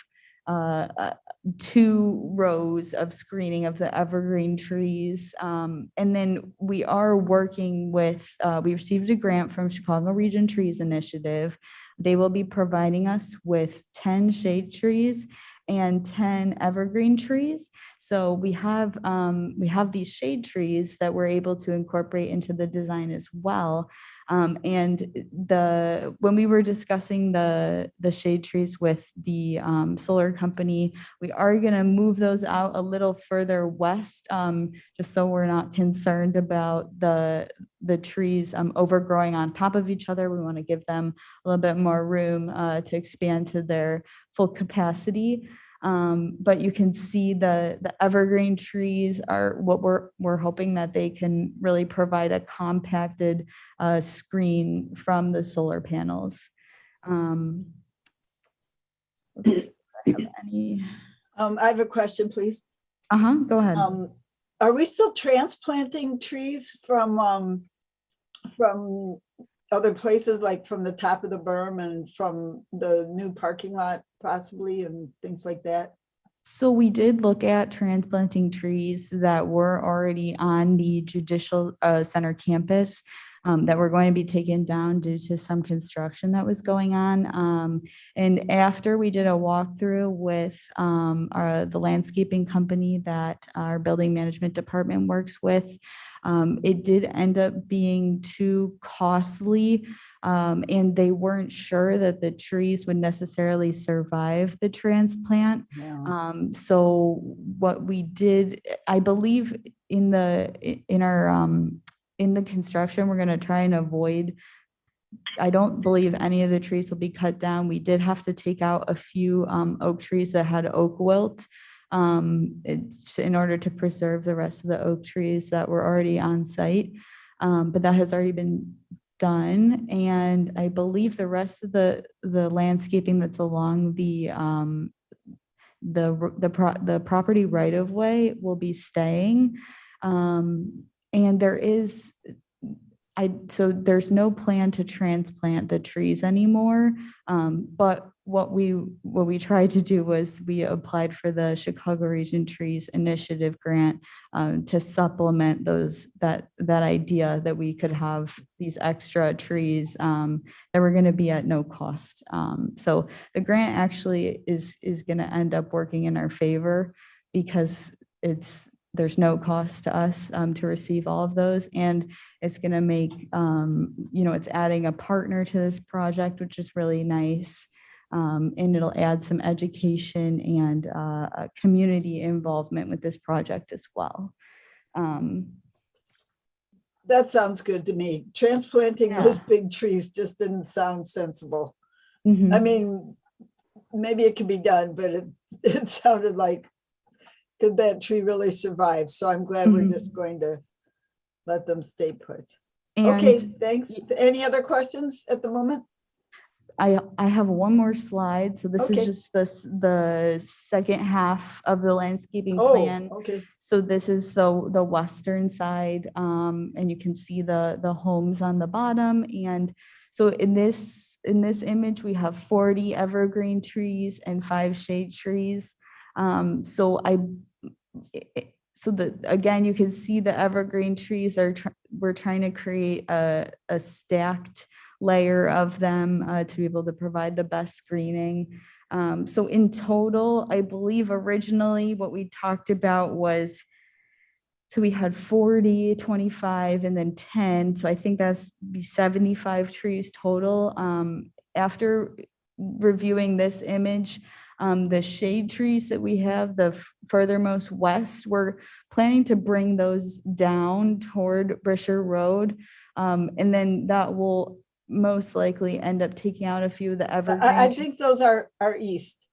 2 rows of screening of the evergreen trees. And then we are working with, we received a grant from Chicago Region Trees Initiative. They will be providing us with 10 shade trees and 10 evergreen trees. So we have these shade trees that we're able to incorporate into the design as well. And when we were discussing the shade trees with the solar company, we are going to move those out a little further west, just so we're not concerned about the trees overgrowing on top of each other. We want to give them a little bit more room to expand to their full capacity. But you can see the evergreen trees are what we're hoping that they can really provide a compacted screen from the solar panels. Let's see if I have any. I have a question, please. Go ahead. Are we still transplanting trees from other places, like from the top of the berm and from the new parking lot possibly, and things like that? So we did look at transplanting trees that were already on the Judicial Center campus that were going to be taken down due to some construction that was going on. And after we did a walkthrough with the landscaping company that our building management department works with, it did end up being too costly. And they weren't sure that the trees would necessarily survive the transplant. Yeah. So what we did, I believe in the construction, we're going to try and avoid, I don't believe any of the trees will be cut down. We did have to take out a few oak trees that had oak wilt in order to preserve the rest of the oak trees that were already on site. But that has already been done. And I believe the rest of the landscaping that's along the property right of way will be staying. And so there's no plan to transplant the trees anymore. But what we tried to do was we applied for the Chicago Region Trees Initiative grant to supplement that idea that we could have these extra trees that were going to be at no cost. So the grant actually is going to end up working in our favor because there's no cost to us to receive all of those. And it's going to make, it's adding a partner to this project, which is really nice. And it'll add some education and community involvement with this project as well. That sounds good to me. Transplanting those big trees just didn't sound sensible. Mm-hmm. I mean, maybe it could be done, but it sounded like, could that tree really survive? So I'm glad we're just going to let them stay put. Okay, thanks. Any other questions at the moment? I have one more slide. So this is just the second half of the landscaping plan. Okay. So this is the western side, and you can see the homes on the bottom. And so in this image, we have 40 evergreen trees and 5 shade trees. Again, you can see the evergreen trees we're trying to create a stacked layer of them to be able to provide the best screening. So in total, I believe originally what we talked about was, so we had 40, 25, and then 10. So I think that's be 75 trees total. After reviewing this image, the shade trees that we have, the furthermost west, we're planning to bring those down toward Brisher Road. And then that will most likely end up taking out a few of the evergreen. I think those are east.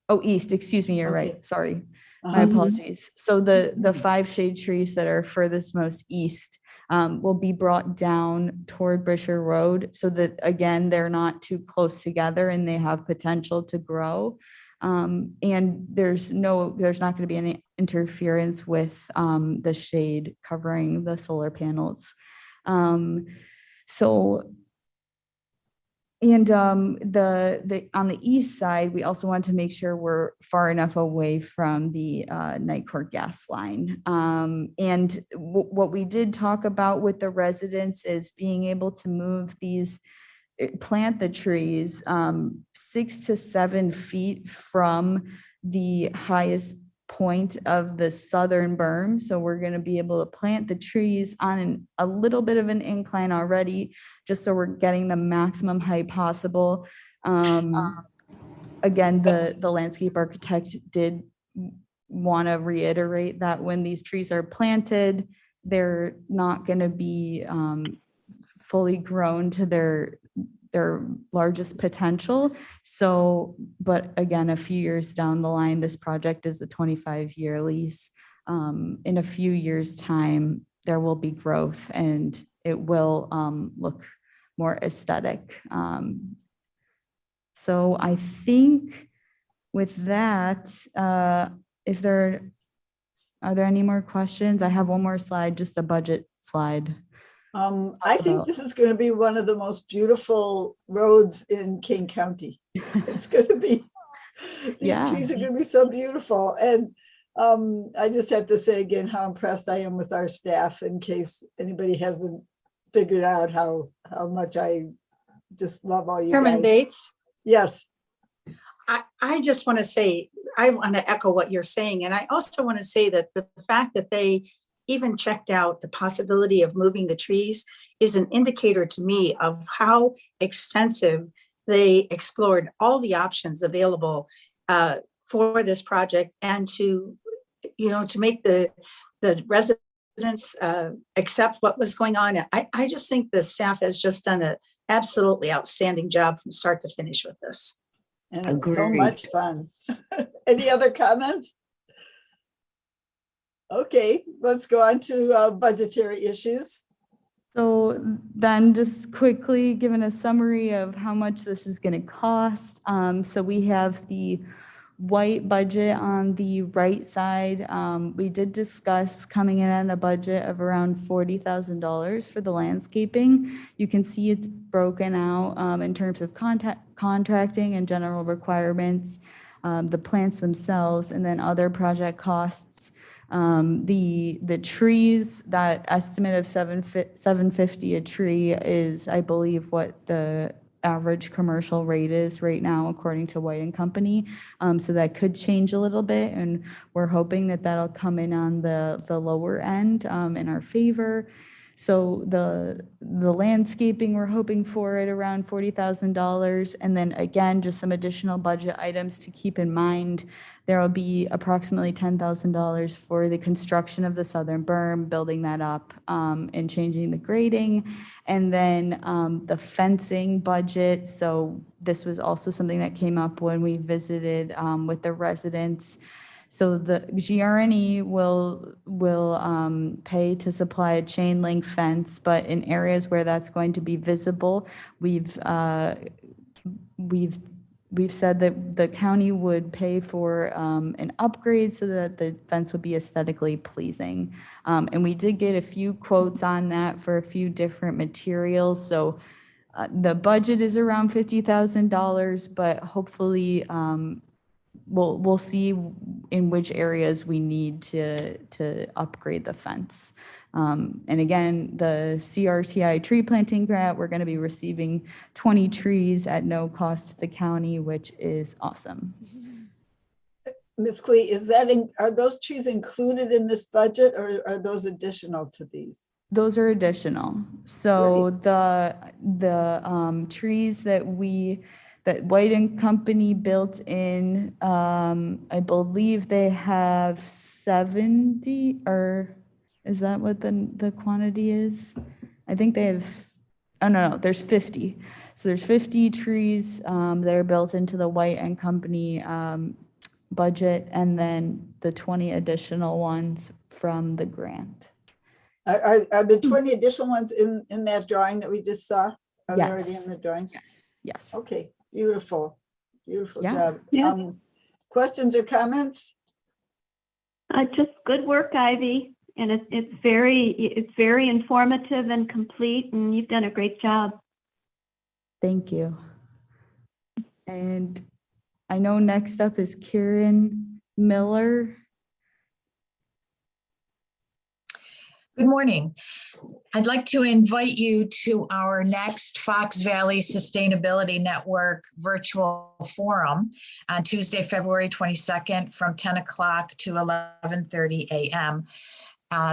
Oh, east, excuse me, you're right. Sorry, my apologies. So the 5 shade trees that are furthest most east will be brought down toward Brisher Road so that, again, they're not too close together and they have potential to grow. And there's not going to be any interference with the shade covering the solar panels. And on the east side, we also want to make sure we're far enough away from the night court gas line. And what we did talk about with the residents is being able to plant the trees 6 to 7 feet from the highest point of the southern berm. So we're going to be able to plant the trees on a little bit of an incline already, just so we're getting the maximum height possible. Again, the landscape architect did want to reiterate that when these trees are planted, they're not going to be fully grown to their largest potential. So, but again, a few years down the line, this project is a 25-year lease. In a few years' time, there will be growth and it will look more aesthetic. So I think with that, if there are Are there any more questions? I have one more slide, just a budget slide. I think about- this is going to be one of the most beautiful roads in King County. It's going to be, these Yeah. trees are going to be so beautiful. And I just have to say again how impressed I am with our staff, in case anybody hasn't figured out how much I just love all you Chairman guys. Bates, Yes. I just want to say, I want to echo what you're saying. And I also want to say that the fact that they even checked out the possibility of moving the trees is an indicator to me of how extensive they explored all the options available for this project, and to make the residents accept what was going on. I just think the staff has just done an absolutely outstanding job from start to finish with this. And it's so Agreed. much fun. Any other comments? Okay, let's go on to budgetary issues. So then just quickly giving a summary of how much this is going to cost. So we have the white budget on the right side. We did discuss coming in at a budget of around $40,000 for the landscaping. You can see it's broken out in terms of contracting and general requirements, the plants themselves, and then other project costs. The trees, that estimate of $750 a tree is, I believe, what the average commercial rate is right now, according to White and Company. So that could change a little bit, and we're hoping that that'll come in on the lower end in our favor. So the landscaping, we're hoping for at around $40,000. And then again, just some additional budget items to keep in mind. There will be approximately $10,000 for the construction of the southern berm, building that up and changing the grading. And then the fencing budget. So this was also something that came up when we visited with the residents. So the GRNE will pay to supply a chain link fence, but in areas where that's going to be visible, we've said that the county would pay for an upgrade so that the fence would be aesthetically pleasing. And we did get a few quotes on that for a few different materials. So the budget is around $50,000, but hopefully we'll see in which areas we need to upgrade the fence. And again, the CRTI tree planting grant, we're going to be receiving 20 trees at no cost to the county, which is awesome. Ms. Klee, are those trees included in this budget, or are those additional to these? Those are additional. So the trees that White and Company built in, I believe they have 70, or is that what the quantity is? I think they have, oh no, there's 50. So there's 50 trees that are built into the White and Company budget, and then the 20 additional ones from the grant. Are the 20 additional ones in that drawing that we just saw? Are they Yes. already in the drawings? Yes. Okay, beautiful. Beautiful Yeah. job. Yeah. Questions or comments? Just good work, Ivy. And it's very informative and complete, and you've done a great job. Thank you. And I know next up is Karen Miller. Good morning. I'd like to invite you to our next Fox Valley Sustainability Network virtual forum on Tuesday, February 22nd from 10 o'clock to 11:30 a.m.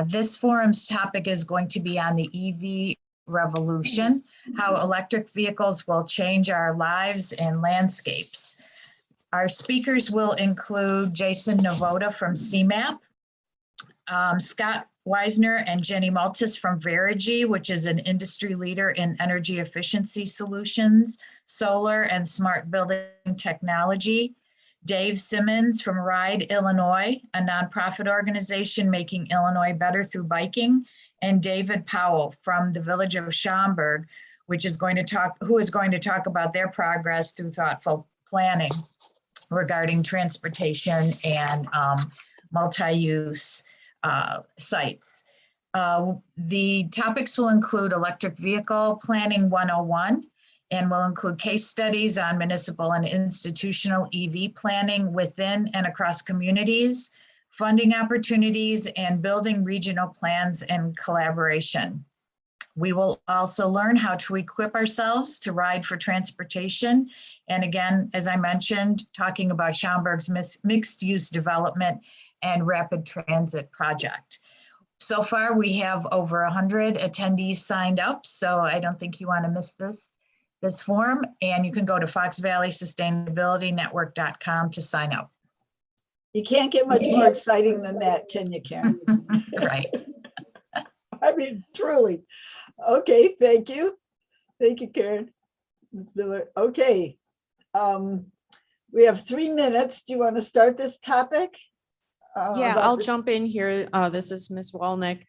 This forum's topic is going to be on the EV revolution, how electric vehicles will change our lives and landscapes. Our speakers will include Jason Novota from CMAP, Scott Weisner and Jenny Maltis from Verigy, which is an industry leader in energy efficiency solutions, solar and smart building technology. Dave Simmons from Ride Illinois, a nonprofit organization making Illinois better through biking, and David Powell from the village of Schaumburg, who is going to talk about their progress through thoughtful planning regarding transportation and multi-use sites. The topics will include electric vehicle planning 101, and will include case studies on municipal and institutional EV planning within and across communities, funding opportunities, and building regional plans and collaboration. We will also learn how to equip ourselves to ride for transportation. And again, as I mentioned, talking about Schaumburg's mixed-use development and rapid transit project. So far, we have over 100 attendees signed up, so I don't think you want to miss this form. And you can go to foxvalleysustainabilitynetwork.com to sign up. You can't get much more exciting than that, can you, Karen? Right. I mean, truly. Okay, thank you. Thank you, Karen. Ms. Miller. Okay. We have 3 minutes. Do you want to start this topic? Yeah, I'll jump in here. This is Ms. Walnick.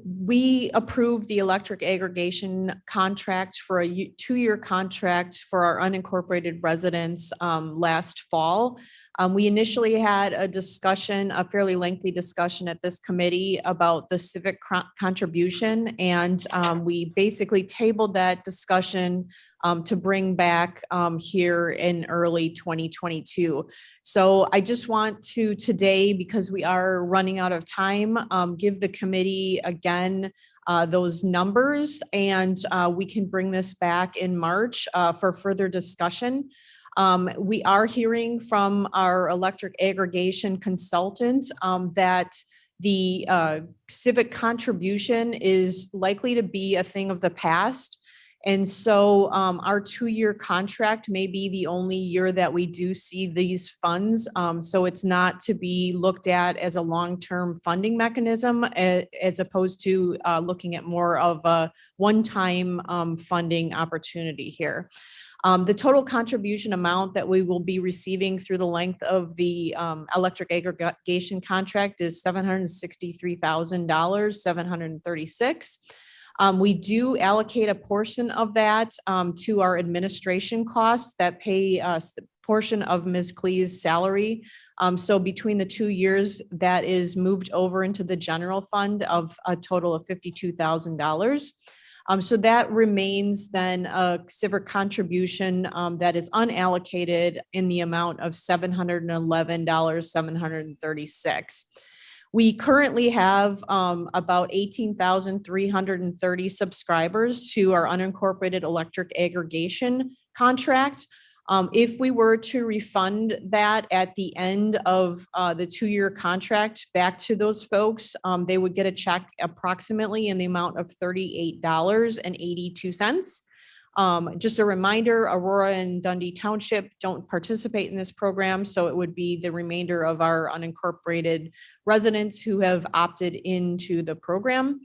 We approved the electric aggregation contract for a 2-year contract for our unincorporated residents last fall. We initially had a discussion, a fairly lengthy discussion at this committee about the civic contribution, and we basically tabled that discussion to bring back here in early 2022. So I just want to today, because we are running out of time, give the committee again those numbers, and we can bring this back in March for further discussion. We are hearing from our electric aggregation consultant that the civic contribution is likely to be a thing of the past. And so our 2-year contract may be the only year that we do see these funds. So it's not to be looked at as a long-term funding mechanism, as opposed to looking at more of a one-time funding opportunity here. The total contribution amount that we will be receiving through the length of the electric aggregation contract is $763,000, 736. We do allocate a portion of that to our administration costs that pay a portion of Ms. Klee's salary. So between the 2 years, that is moved over into the general fund of a total of $52,000. So that remains then a civic contribution that is unallocated in the amount of $711, 736. We currently have about 18,330 subscribers to our unincorporated electric aggregation contract. If we were to refund that at the end of the 2-year contract back to those folks, they would get a check approximately in the amount of $38.82. Just a reminder, Aurora and Dundee Township don't participate in this program, so it would be the remainder of our unincorporated residents who have opted into the program.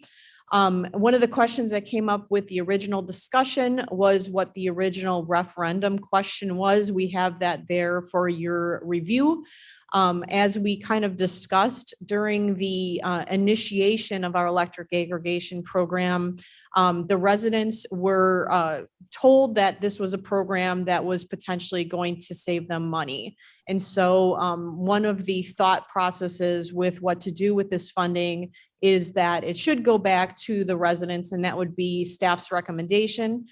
One of the questions that came up with the original discussion was what the original referendum question was. We have that there for your review. As we kind of discussed during the initiation of our electric aggregation program, the residents were told that this was a program that was potentially going to save them money. And so one of the thought processes with what to do with this funding is that it should go back to the residents, and that would be staff's recommendation.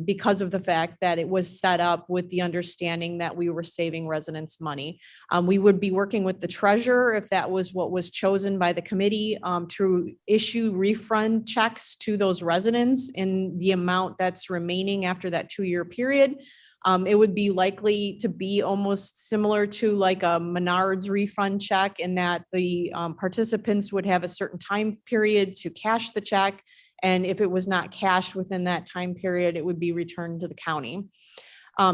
Because of the fact that it was set up with the understanding that we were saving residents money. We would be working with the treasurer, if that was what was chosen by the committee, to issue refund checks to those residents in the amount that's remaining after that 2-year period. It would be likely to be almost similar to like a Menards refund check, in that the participants would have a certain time period to cash the check. And if it was not cashed within that time period, it would be returned to the county.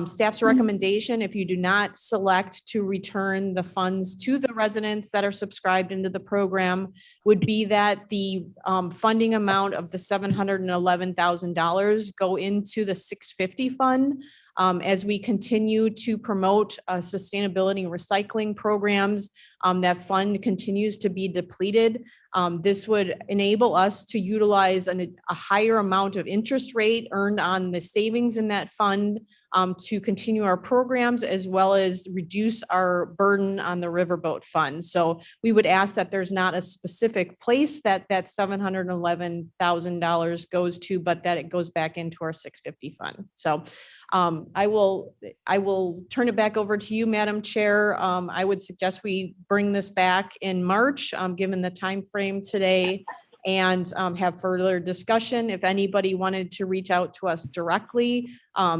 Staff's recommendation, if you do not select to return the funds to the residents that are subscribed into the program, would be that the funding amount of the $711,000 go into the 650 fund. As we continue to promote sustainability and recycling programs, that fund continues to be depleted. This would enable us to utilize a higher amount of interest rate earned on the savings in that fund to continue our programs as well as reduce our burden on the riverboat fund. So we would ask that there's not a specific place that $711,000 goes to, but that it goes back into our 650 fund. So I will turn it back over to you, Madam Chair. I would suggest we bring this back in March, given the time frame today, and have further discussion. If anybody wanted to reach out to us directly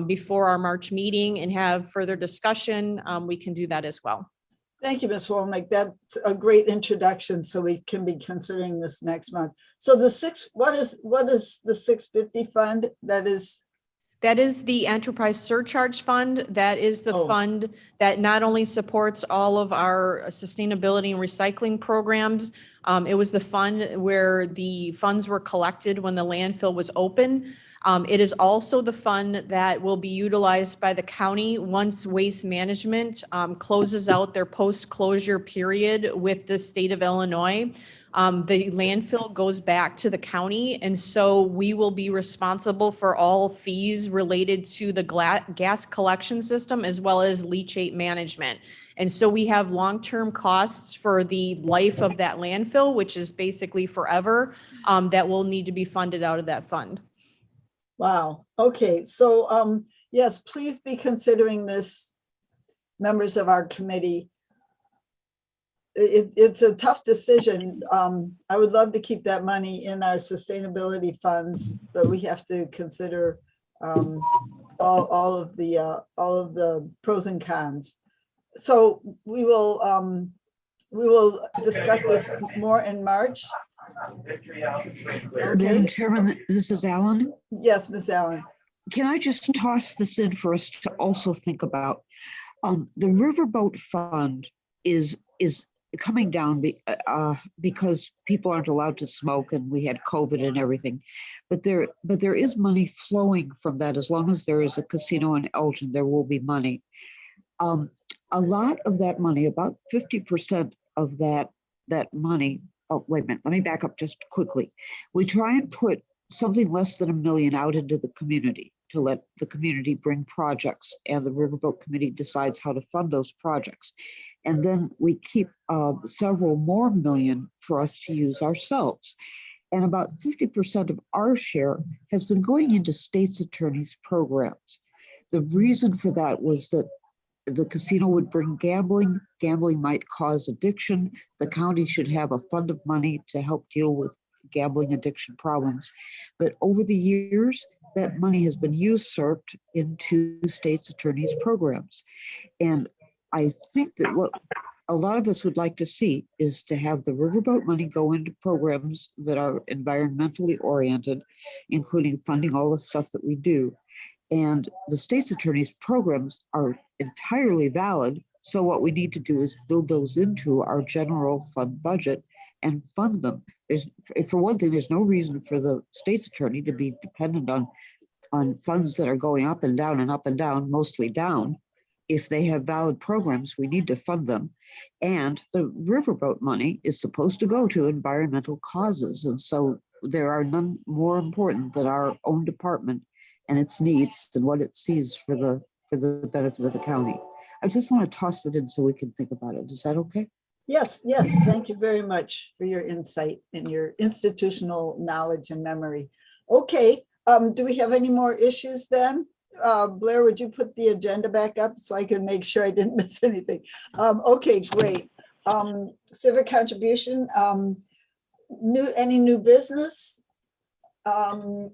before our March meeting and have further discussion, we can do that as well. Thank you, Ms. Womack. That's a great introduction. So we can be considering this next month. So what is the 650 fund? That is the enterprise surcharge fund. That is the fund that not only supports all of our sustainability and recycling programs. It was the fund where the funds were collected when the landfill was open. It is also the fund that will be utilized by the county once Waste Management closes out their post-closure period with the state of Illinois. The landfill goes back to the county, and so we will be responsible for all fees related to the gas collection system as well as leachate management. And so we have long-term costs for the life of that landfill, which is basically forever, that will need to be funded out of that fund. Wow. Okay. So yes, please be considering this, members of our committee. It's a tough decision. I would love to keep that money in our sustainability funds, but we have to consider all of the pros and cons. So we will discuss this more in March. Okay. Madam Chairman, this is Alan. Yes, Ms. Allen. Can I just toss this in for us to also think about? The Riverboat Fund is coming down because people aren't allowed to smoke and we had COVID and everything. But there is money flowing from that. As long as there is a casino in Elgin, there will be money. A lot of that money, about 50% of that money. Oh, wait a minute, let me back up just quickly. We try and put something less than $1 million out into the community to let the community bring projects, and the Riverboat Committee decides how to fund those projects. And then we keep several more million for us to use ourselves. And about 50% of our share has been going into state's attorneys' programs. The reason for that was that the casino would bring gambling. Gambling might cause addiction. The county should have a fund of money to help deal with gambling addiction problems. But over the years, that money has been usurped into state's attorneys' programs. And I think that what a lot of us would like to see is to have the riverboat money go into programs that are environmentally oriented, including funding all the stuff that we do. And the state's attorneys' programs are entirely valid. So what we need to do is build those into our general fund budget and fund them. For one thing, there's no reason for the state's attorney to be dependent on funds that are going up and down, mostly down. If they have valid programs, we need to fund them. And the riverboat money is supposed to go to environmental causes. And so there are none more important than our own department and its needs and what it sees for the benefit of the county. I just want to toss it in so we can think about it. Is that okay? Yes, yes. Thank you very much for your insight and your institutional knowledge and memory. Okay, do we have any more issues then? Blair, would you put the agenda back up so I can make sure I didn't miss anything? Okay, great. Civic contribution, any new business?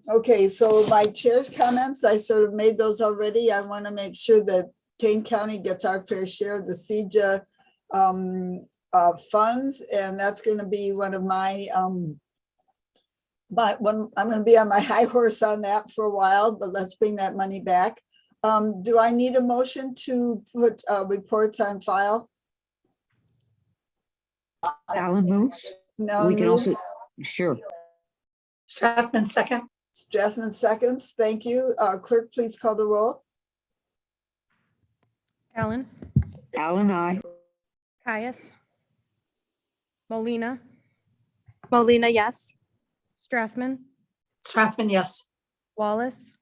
Okay, so my chair's comments, I sort of made those already. I want to make sure that Kane County gets our fair share of the Seizure funds, and that's going to be one of my but when I'm going to be on my high horse on that for a while, but let's bring that money back. Do I need a motion to put reports on file? Alan moves. No, We can also, sure. Strathman second. Strathman seconds. Thank you. Clerk, please call the roll. Allen, Alan, aye. Caius, Molina, Molina, yes. Strathman, Strathman, yes. Wallace,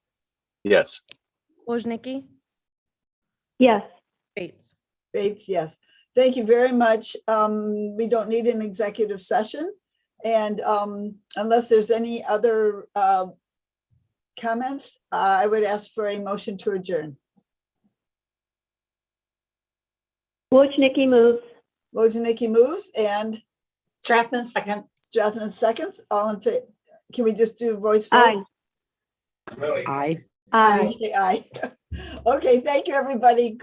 Yes. Woznicki, Yes. Bates. Bates, yes. Thank you very much. We don't need an executive session. And unless there's any other comments, I would ask for a motion to adjourn. Wojnicki moves. Wojnicki moves and Strathman second. Strathman seconds. All in favor? Can we just do voice vote? Aye. Aye. Aye. Aye. Okay, thank you, everybody. Great.